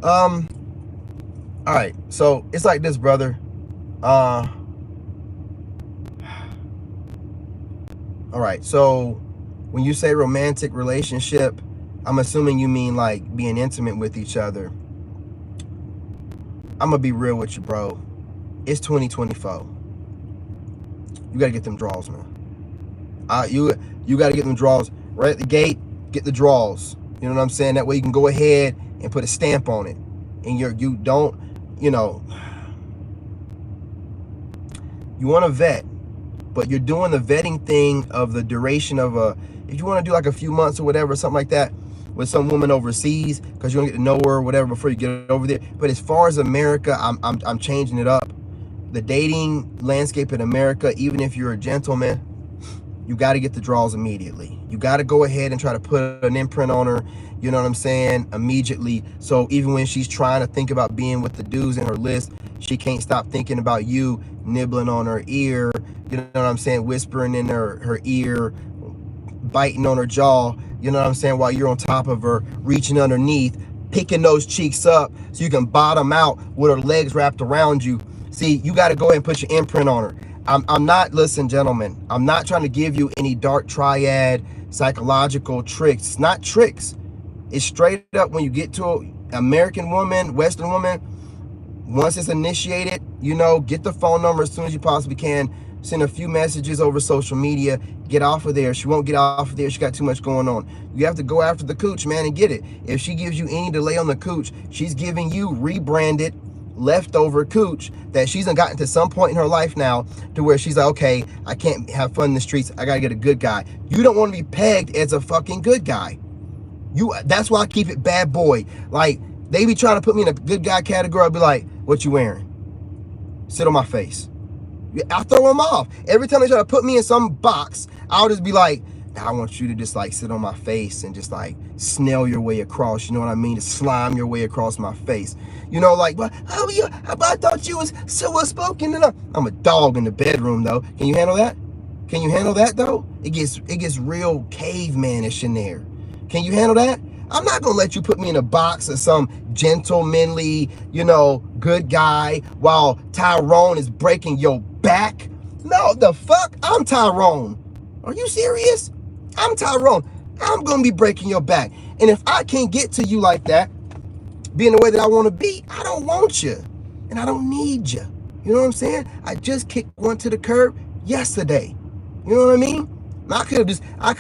All right, so it's like this, brother. All right, so when you say romantic relationship, I'm assuming you mean like being intimate with each other. I'm gonna be real with you, bro. It's 2024. You gotta get them draws, man. You gotta get them draws right at the gate. Get the draws. You know what I'm saying? That way you can go ahead and put a stamp on it. And you don't, you know, you want to vet, but you're doing the vetting thing of the duration of if you want to do like a few months or whatever, something like that, with some woman overseas, because you want to get to know her or whatever before you get over there. But as far as America, I'm changing it up. The dating landscape in America, even if you're a gentleman, you got to get the draws immediately. You got to go ahead and try to put an imprint on her, you know what I'm saying, immediately. So even when she's trying to think about being with the dudes in her list, she can't stop thinking about you, nibbling on her ear, you know what I'm saying, whispering in her ear, biting on her jaw, you know what I'm saying, while you're on top of her, reaching underneath, picking those cheeks up so you can bottom out with her legs wrapped around you. See, you got to go ahead and put your imprint on her. I'm not, listen, gentlemen, I'm not trying to give you any dark triad psychological tricks. It's not tricks. It's straight up when you get to an American woman, Western woman, once it's initiated, you know, get the phone number as soon as you possibly can. Send a few messages over social media. Get off of there. She won't get off of there. She got too much going on. You have to go after the cooch, man, and get it. If she gives you any delay on the cooch, she's giving you rebranded leftover cooch that she's gotten to some point in her life now to where she's like, okay, I can't have fun in the streets. I got to get a good guy. You don't want to be pegged as a fucking good guy. That's why I keep it bad boy. Like, they be trying to put me in a good guy category. I'll be like, what you wearing? Sit on my face. I'll throw them off. Every time they try to put me in some box, I'll just be like, I want you to just like sit on my face and just like snail your way across, you know what I mean? To slime your way across my face. You know, like, but I thought you was so well spoken. I'm a dog in the bedroom though. Can you handle that? Can you handle that though? It gets real cavemanish in there. Can you handle that? I'm not gonna let you put me in a box of some gentlemanly, you know, good guy while Tyrone is breaking your back. No, the fuck? I'm Tyrone. Are you serious? I'm Tyrone. I'm gonna be breaking your back. And if I can't get to you like that, being the way that I want to be, I don't want you. And I don't need you. You know what I'm saying? I just kicked one to the curb yesterday. You know what I mean? I could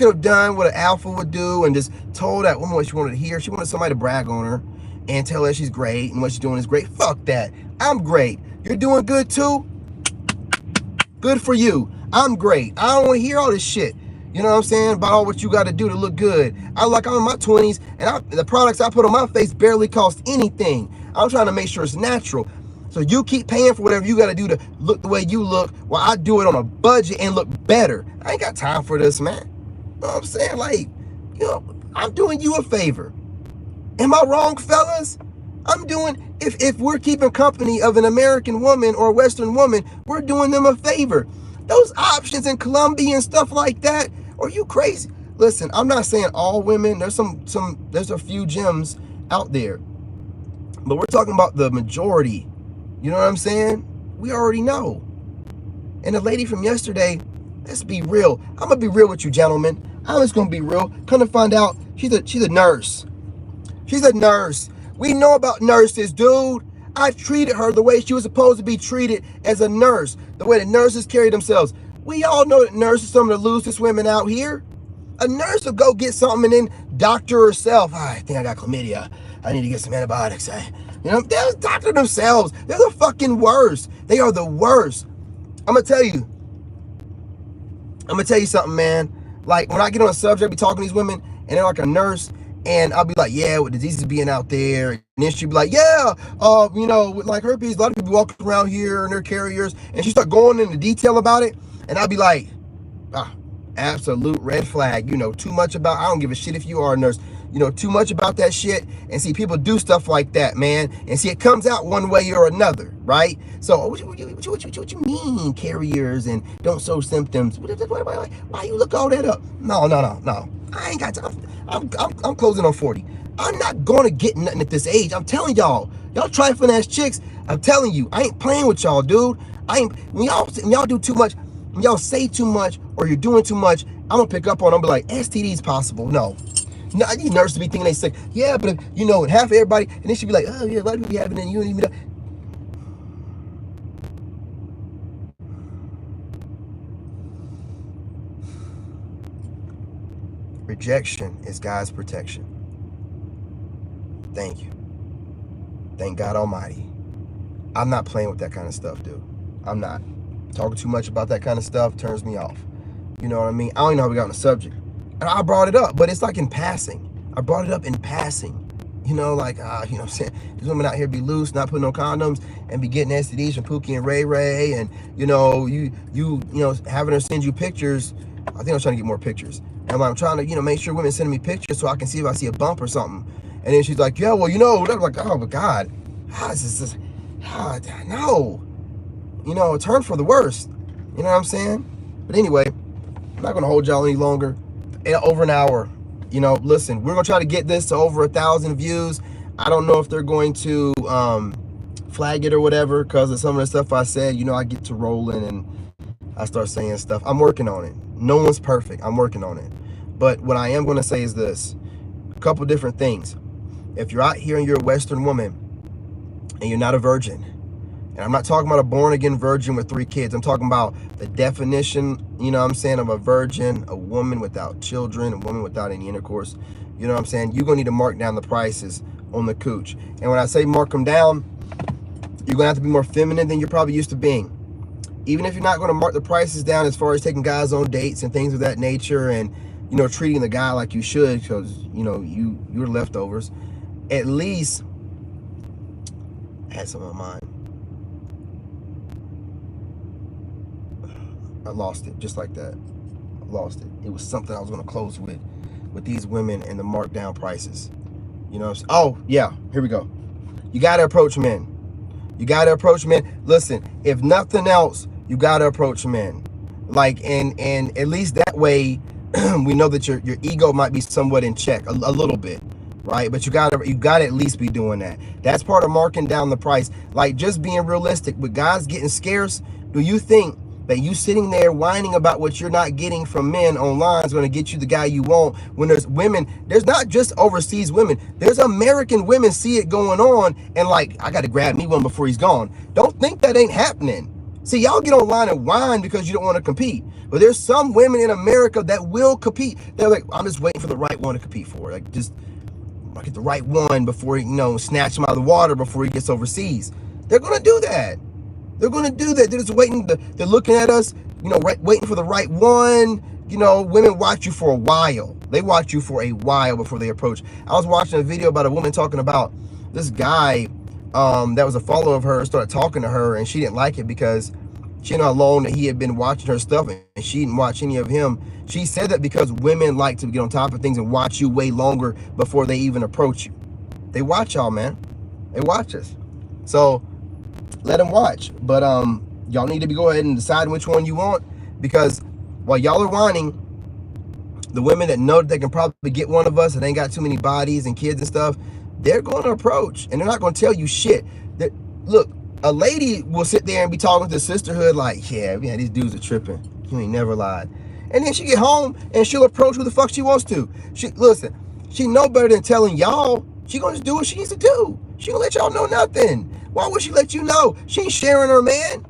have done what an alpha would do and just told that woman what she wanted to hear. She wanted somebody to brag on her and tell her she's great and what she's doing is great. Fuck that. I'm great. You're doing good too? Good for you. I'm great. I don't want to hear all this shit. You know what I'm saying? About all what you got to do to look good. I'm in my 20s, and the products I put on my face barely cost anything. I'm trying to make sure it's natural. So you keep paying for whatever you got to do to look the way you look, while I do it on a budget and look better. I ain't got time for this, man. You know what I'm saying? Like, you know, I'm doing you a favor. Am I wrong, fellas? I'm doing, if we're keeping company of an American woman or a Western woman, we're doing them a favor. Those options in Colombia and stuff like that, are you crazy? Listen, I'm not saying all women. There's there's a few gems out there, but we're talking about the majority. You know what I'm saying? We already know. And the lady from yesterday, let's be real. I'm gonna be real with you, gentlemen. I'm just gonna be real. Come to find out, she's a nurse. She's a nurse. We know about nurses, dude. I treated her the way she was supposed to be treated as a nurse, the way the nurses carry themselves. We all know that nurses are some of the loosest women out here. A nurse will go get something and then doctor herself. I think I got chlamydia. I need to get some antibiotics. You know, they'll doctor themselves. They're the fucking worst. They are the worst. I'm gonna tell you something, man. Like, when I get on a subject, I be talking to these women, and they're like a nurse, and I'll be like, yeah, with diseases being out there, and then she'll be like, yeah, you know, with like herpes, a lot of people walking around here, and they're carriers, and she start going into detail about it, and I'll be like, absolute red flag. You know too much about, I don't give a shit if you are a nurse, you know too much about that shit. And see, people do stuff like that, man, and see, it comes out one way or another, right? So what you mean carriers and don't show symptoms? Why you look all that up? No, I ain't got time. I'm closing on 40. I'm not gonna get nothing at this age. I'm telling y'all trifling ass chicks, I'm telling you, I ain't playing with y'all, dude. When y'all do too much, when y'all say too much, or you're doing too much, I'm gonna pick up on them, be like, STD's possible. No, I need nurses to be thinking they sick. Yeah, but you know, half of everybody, and they should be like, oh yeah, a lot of people be having it, and you don't even know. Rejection is God's protection. Thank you. Thank God Almighty. I'm not playing with that kind of stuff, dude. I'm not. Talking too much about that kind of stuff turns me off. You know what I mean? I don't even know how we got on the subject. And I brought it up, but it's like in passing. I brought it up in passing. You know, like, you know what I'm saying? These women out here be loose, not putting no condoms, and be getting STDs from Pookie and Ray Ray, and, you know, you know, having her send you pictures. I think I was trying to get more pictures. And I'm trying to, you know, make sure women sending me pictures so I can see if I see a bump or something. And then she's like, yeah, well, you know, I'm like, oh, my God. No. You know, turn for the worst. You know what I'm saying? But anyway, I'm not going to hold y'all any longer. Over an hour. You know, listen, we're going to try to get this to over 1,000 views. I don't know if they're going to flag it or whatever, because of some of the stuff I said. You know, I get to rolling and I start saying stuff. I'm working on it. No one's perfect. I'm working on it. But what I am going to say is this. A couple different things. If you're out here and you're a Western woman and you're not a virgin, and I'm not talking about a born-again virgin with 3 kids. I'm talking about the definition, you know what I'm saying, of a virgin, a woman without children, a woman without any intercourse. You know what I'm saying? You're going to need to mark down the prices on the cooch. And when I say mark them down, you're going to have to be more feminine than you're probably used to being. Even if you're not going to mark the prices down as far as taking guys on dates and things of that nature, and, you know, treating the guy like you should, because, you know, you're leftovers. At least, I had some on mine. I lost it just like that. I lost it. It was something I was going to close with these women and the markdown prices. You know, oh yeah, here we go. You got to approach men. You got to approach men. Listen, if nothing else, you got to approach men. Like, and at least that way, we know that your ego might be somewhat in check, a little bit, right? But you got to at least be doing that. That's part of marking down the price. Like, just being realistic. With guys getting scarce, do you think that you sitting there whining about what you're not getting from men online is going to get you the guy you want. When there's women, there's not just overseas women, there's American women see it going on and like, I got to grab me one before he's gone. Don't think that ain't happening. See, y'all get online and whine because you don't want to compete. But there's some women in America that will compete. They're like, I'm just waiting for the right one to compete for. Like, just I get the right one before, you know, snatch him out of the water before he gets overseas. They're going to do that. They're going to do that. They're just waiting. They're looking at us, you know, waiting for the right one. You know, women watch you for a while. They watch you for a while before they approach. I was watching a video about a woman talking about this guy that was a follower of hers, started talking to her, and she didn't like it because she didn't know how long that he had been watching her stuff, and she didn't watch any of him. She said that because women like to get on top of things and watch you way longer before they even approach you. They watch y'all, man. They watch us. So let them watch. But y'all need to go ahead and decide which one you want, because while y'all are whining, the women that know that they can probably get one of us and ain't got too many bodies and kids and stuff, they're going to approach, and they're not going to tell you shit. Look, a lady will sit there and be talking to the sisterhood like, yeah, these dudes are tripping. You ain't never lied. And then she get home and she'll approach who the fuck she wants to. Listen, she know better than telling y'all. She gonna just do what she needs to do. She gonna let y'all know nothing. Why would she let you know? She ain't sharing her man.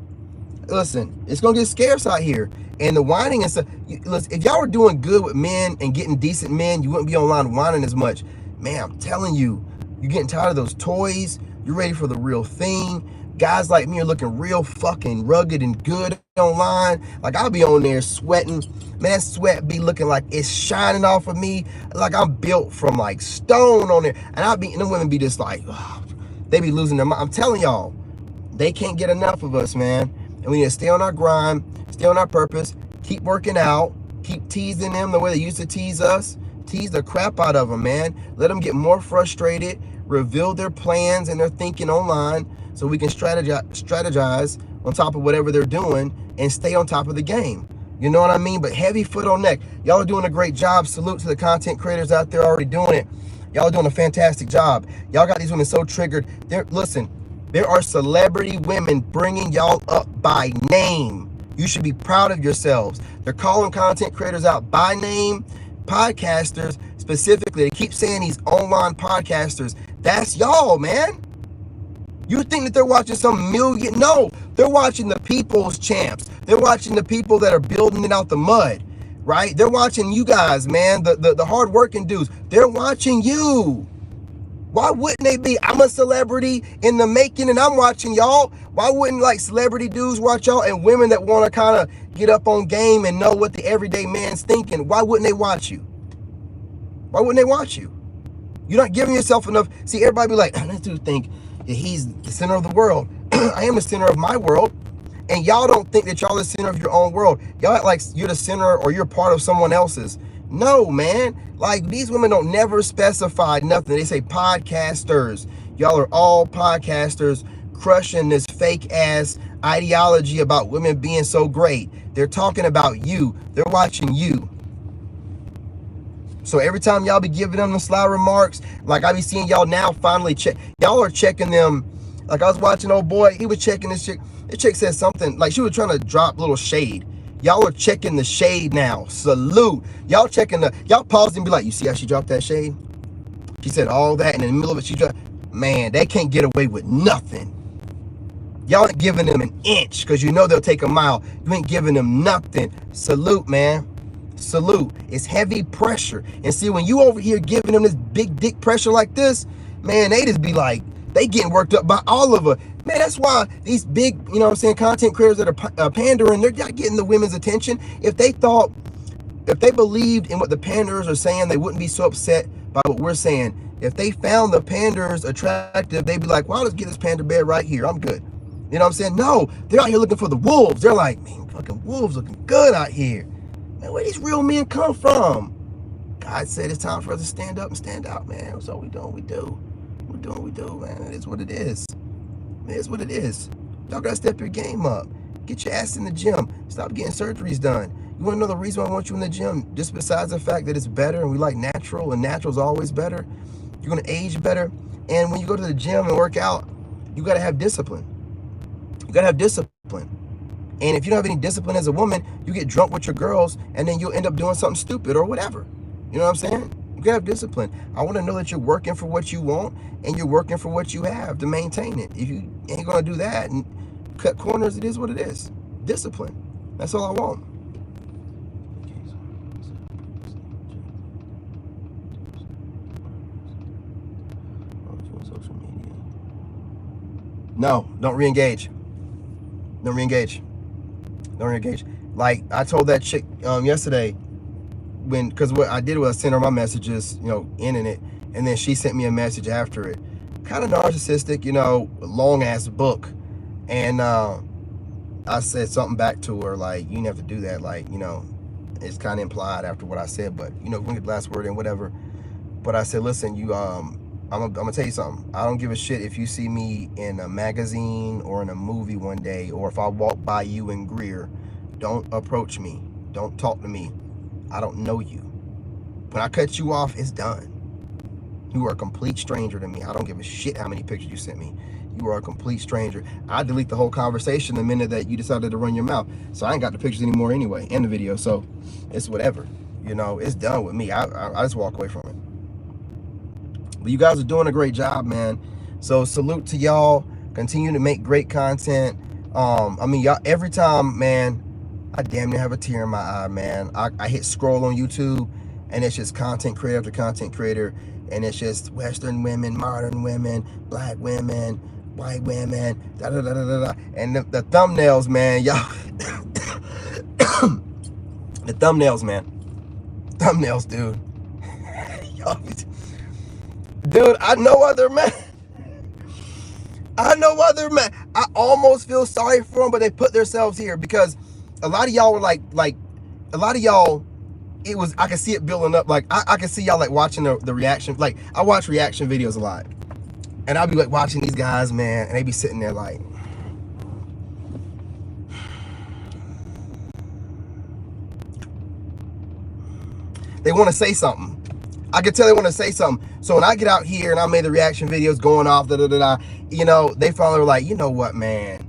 Listen, it's gonna get scarce out here. And the whining and stuff. Listen, if y'all were doing good with men and getting decent men, you wouldn't be online whining as much. Man, I'm telling you, you're getting tired of those toys. You're ready for the real thing. Guys like me are looking real fucking rugged and good online. Like, I'll be on there sweating. Man, that sweat be looking like it's shining off of me. Like I'm built from like stone on there. And the women be just like, oh, they be losing their mind. I'm telling y'all, they can't get enough of us, man. And we need to stay on our grind, stay on our purpose, keep working out, keep teasing them the way they used to tease us. Tease the crap out of them, man. Let them get more frustrated, reveal their plans and their thinking online, so we can strategize on top of whatever they're doing and stay on top of the game. You know what I mean? But heavy foot on neck. Y'all are doing a great job. Salute to the content creators out there already doing it. Y'all are doing a fantastic job. Y'all got these women so triggered. Listen, there are celebrity women bringing y'all up by name. You should be proud of yourselves. They're calling content creators out by name. Podcasters specifically. They keep saying these online podcasters. That's y'all, man. You think that they're watching some million? No, they're watching the people's champs. They're watching the people that are building it out the mud, right? They're watching you guys, man, the hard-working dudes. They're watching you. Why wouldn't they be? I'm a celebrity in the making and I'm watching y'all. Why wouldn't like celebrity dudes watch y'all, and women that want to kind of get up on game and know what the everyday man's thinking? Why wouldn't they watch you? Why wouldn't they watch you? You're not giving yourself enough. See, everybody be like, this dude think that he's the center of the world. I am the center of my world. And y'all don't think that y'all are the center of your own world. Y'all act like you're the center or you're part of someone else's. No, man. Like, these women don't never specify nothing. They say podcasters. Y'all are all podcasters crushing this fake ass ideology about women being so great. They're talking about you. They're watching you. So every time y'all be giving them the sly remarks, like I be seeing y'all now finally check. Y'all are checking them. Like I was watching old boy, he was checking this chick. This chick said something, like she was trying to drop little shade. Y'all are checking the shade now. Salute. Y'all checking y'all pause and be like, you see how she dropped that shade? She said all that, and in the middle of it, she dropped. Man, they can't get away with nothing. Y'all ain't giving them an inch, because you know they'll take a mile. You ain't giving them nothing. Salute, man. Salute. It's heavy pressure. And see, when you over here giving them this big dick pressure like this, man, they just be like, they getting worked up by all of us. Man, that's why these big, you know what I'm saying, content creators that are pandering, they're not getting the women's attention. If they believed in what the panderers are saying, they wouldn't be so upset by what we're saying. If they found the panderers attractive, they'd be like, well, let's get this pander bear right here. I'm good. You know what I'm saying? No, they're out here looking for the wolves. They're like, man, fucking wolves looking good out here. Man, where these real men come from? God said it's time for us to stand up and stand out, man. That's all we do. We do. We're doing what we do, man. It is what it is. It is what it is. Y'all gotta step your game up. Get your ass in the gym. Stop getting surgeries done. You wanna know the reason why I want you in the gym? Just besides the fact that it's better and we like natural, and natural's always better. You're gonna age better. And when you go to the gym and work out, you gotta have discipline. You gotta have discipline. And if you don't have any discipline as a woman, you get drunk with your girls, and then you'll end up doing something stupid or whatever. You know what I'm saying? You gotta have discipline. I want to know that you're working for what you want, and you're working for what you have to maintain it. If you ain't gonna do that and cut corners, it is what it is. Discipline. That's all I want. Social media. No, don't re-engage. Don't re-engage. Don't re-engage. Like I told that chick yesterday, because what I did was I sent her my messages, ending it, and then she sent me a message after it. Kind of narcissistic, long ass book. And I said something back to her like, you didn't have to do that. Like, it's kind of implied after what I said, but we can get the last word in, whatever. But I said, listen, I'm gonna tell you something. I don't give a shit if you see me in a magazine or in a movie one day, or if I walk by you in Greer. Don't approach me. Don't talk to me. I don't know you. When I cut you off, it's done. You are a complete stranger to me. I don't give a shit how many pictures you sent me. You are a complete stranger. I delete the whole conversation the minute that you decided to run your mouth. So I ain't got the pictures anymore anyway, and the video. So it's whatever. It's done with me. I just walk away from it. But you guys are doing a great job, man. So salute to y'all. Continue to make great content. Y'all, every time, man, I damn near have a tear in my eye, man. I hit scroll on YouTube, and it's just content creator after content creator, and it's just Western women, modern women, black women, white women, da da da da da. And the thumbnails, man, y'all. The thumbnails, man. Thumbnails, dude. Y'all, dude, I know other men. I almost feel sorry for them, but they put themselves here because a lot of y'all were like a lot of y'all, I can see it building up. Like I can see y'all like watching the reaction. Like I watch reaction videos a lot, and I'll be like watching these guys, man, and they be sitting there like, they want to say something. I can tell they want to say something. So when I get out here and I made the reaction videos going off, they finally were like, you know what, man,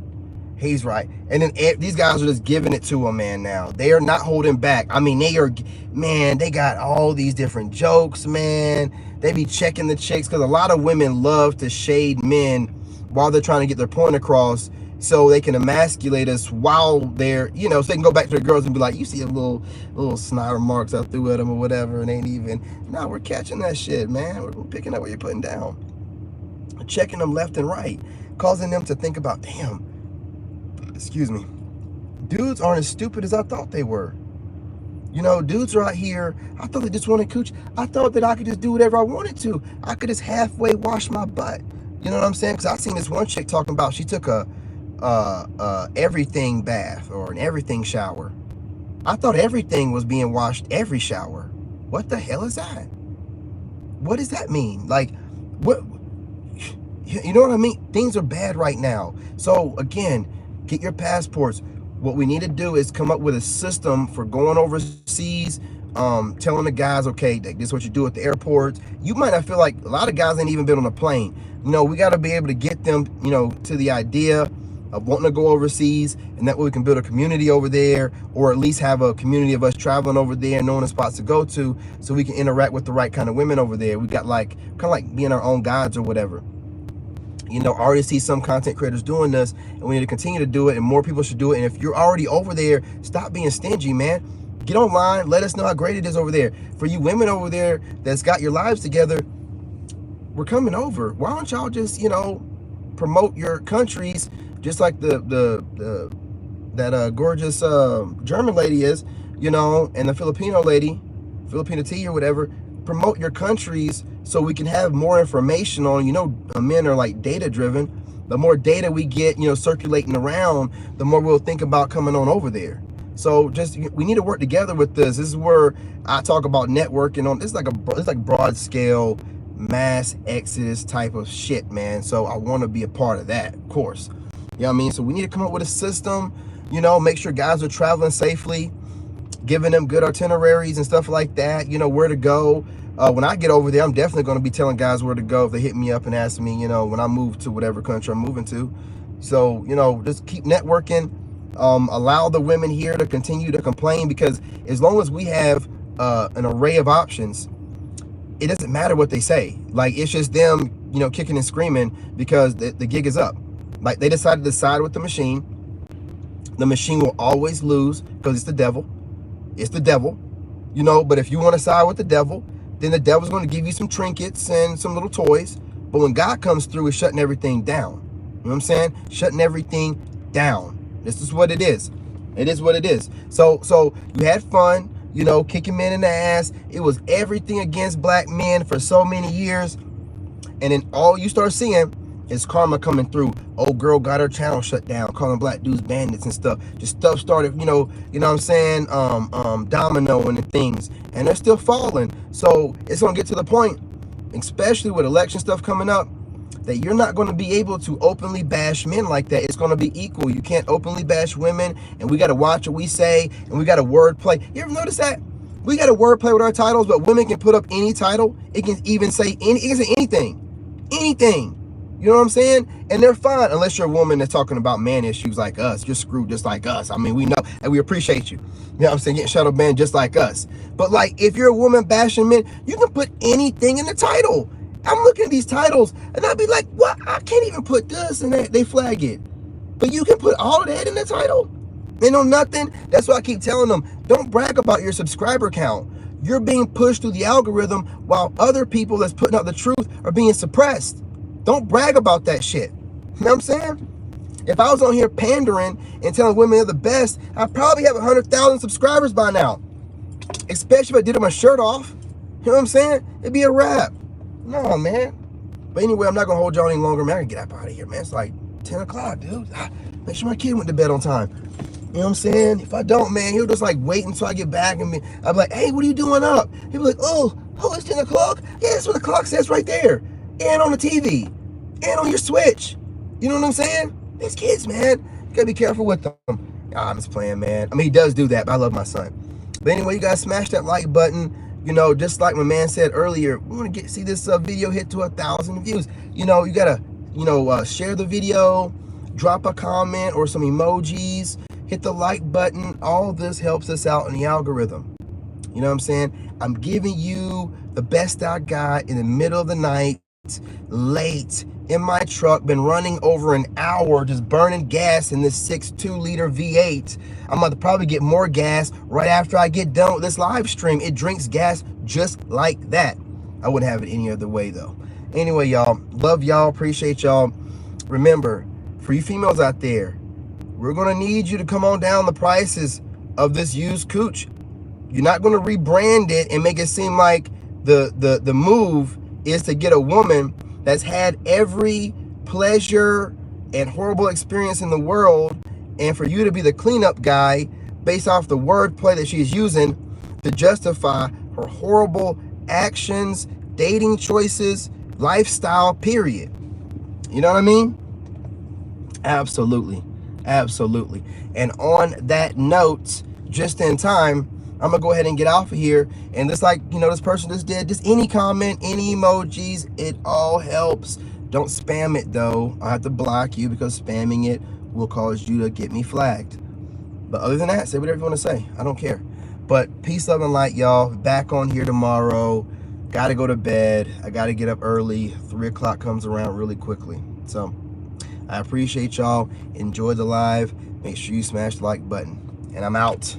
he's right. And then these guys are just giving it to him, man, now. They are not holding back. They got all these different jokes, man. They be checking the chicks because a lot of women love to shade men while they're trying to get their point across, so they can emasculate us while they're, so they can go back to the girls and be like, you see a little snide remarks I threw at them or whatever, and ain't even, no, we're catching that shit, man. We're picking up what you're putting down. Checking them left and right, causing them to think about, damn, excuse me, dudes aren't as stupid as I thought they were. Dudes are out here, I thought they just wanted coochie. I thought that I could just do whatever I wanted to. I could just halfway wash my butt. You know what I'm saying? Because I seen this one chick talking about she took a everything bath or an everything shower. I thought everything was being washed every shower. What the hell is that? What does that mean? Like, what? You know what I mean? Things are bad right now. So again, get your passports. What we need to do is come up with a system for going overseas, telling the guys, okay, this is what you do at the airports. You might not feel like, a lot of guys ain't even been on a plane. We got to be able to get them, to the idea of wanting to go overseas, and that way we can build a community over there, or at least have a community of us traveling over there and knowing the spots to go to, so we can interact with the right kind of women over there. We got kind of like being our own guides or whatever. I already see some content creators doing this, and we need to continue to do it, and more people should do it. And if you're already over there, stop being stingy, man. Get online, let us know how great it is over there. For you women over there that's got your lives together, we're coming over. Why don't y'all just, promote your countries, just like that gorgeous German lady is, and the Filipino lady, Filipino tea or whatever. Promote your countries so we can have more information on, men are like data driven. The more data we get, circulating around, the more we'll think about coming on over there. So we need to work together with this. This is where I talk about networking on. It's like broad scale mass exodus type of shit, man. So I want to be a part of that, of course. You know what I mean? So we need to come up with a system, make sure guys are traveling safely, giving them good itineraries and stuff like that, where to go. When I get over there, I'm definitely going to be telling guys where to go if they hit me up and ask me, when I move to whatever country I'm moving to. So, just keep networking, Allow the women here to continue to complain, because as long as we have an array of options, it doesn't matter what they say. Like, it's just them, you know, kicking and screaming because the gig is up. Like, they decided to side with the machine. The machine will always lose because it's the devil. It's the devil, you know. But if you want to side with the devil, then the devil's going to give you some trinkets and some little toys. But when God comes through, it's shutting everything down. You know what I'm saying? Shutting everything down. This is what it is. It is what it is. So you had fun, you know, kicking men in the ass. It was everything against black men for so many years. And then all you start seeing is karma coming through. Old girl got her channel shut down, calling black dudes bandits and stuff. Just stuff started, you know what I'm saying, dominoing and things. And they're still falling. So it's gonna get to the point, especially with election stuff coming up, that you're not going to be able to openly bash men like that. It's going to be equal. You can't openly bash women, and we got to watch what we say, and we got to wordplay. You ever notice that? We got to wordplay with our titles, but women can put up any title. It can even say anything. Anything. You know what I'm saying? And they're fine, unless you're a woman that's talking about man issues like us. You're screwed just like us. I mean, we know, and we appreciate you. You know what I'm saying? Getting shadow banned just like us. But like, if you're a woman bashing men, you can put anything in the title. I'm looking at these titles, and I'll be like, what? I can't even put this, and they flag it. But you can put all of that in the title? They know nothing? That's why I keep telling them, don't brag about your subscriber count. You're being pushed through the algorithm while other people that's putting out the truth are being suppressed. Don't brag about that shit. You know what I'm saying? If I was on here pandering and telling women they're the best, I'd probably have 100,000 subscribers by now. Especially if I did my shirt off. You know what I'm saying? It'd be a wrap. No, man. But anyway, I'm not going to hold y'all any longer, man. I can get up out of here, man. It's like 10 o'clock, dude. Make sure my kid went to bed on time. You know what I'm saying? If I don't, man, he'll just like wait until I get back, and I'll be like, hey, what are you doing up? He'll be like, oh, it's 10 o'clock? Yeah, that's what the clock says right there. And on the TV. And on your Switch. You know what I'm saying? These kids, man. You got to be careful with them. I'm just playing, man. I mean, he does do that, but I love my son. But anyway, you guys smash that like button. You know, just like my man said earlier, we want to see this video hit to 1,000 views. You know, you gotta, share the video, drop a comment or some emojis, hit the like button. All this helps us out in the algorithm. You know what I'm saying? I'm giving you the best I got in the middle of the night, late in my truck, been running over an hour just burning gas in this 6.2 liter V8. I'm about to probably get more gas right after I get done with this live stream. It drinks gas just like that. I wouldn't have it any other way though. Anyway, y'all, love y'all, appreciate y'all. Remember, for you females out there, we're gonna need you to come on down the prices of this used cooch. You're not gonna rebrand it and make it seem like the move is to get a woman that's had every pleasure and horrible experience in the world, and for you to be the cleanup guy based off the wordplay that she's using to justify her horrible actions, dating choices, lifestyle, period. You know what I mean? Absolutely. Absolutely. And on that note, just in time, I'm gonna go ahead and get off of here. And just like, this person just did, just any comment, any emojis, it all helps. Don't spam it though. I have to block you because spamming it will cause you to get me flagged. But other than that, say whatever you want to say. I don't care. But peace, love, and light, y'all. Back on here tomorrow. Gotta go to bed. I gotta get up early. 3 o'clock comes around really quickly. So I appreciate y'all. Enjoy the live. Make sure you smash the like button. And I'm out.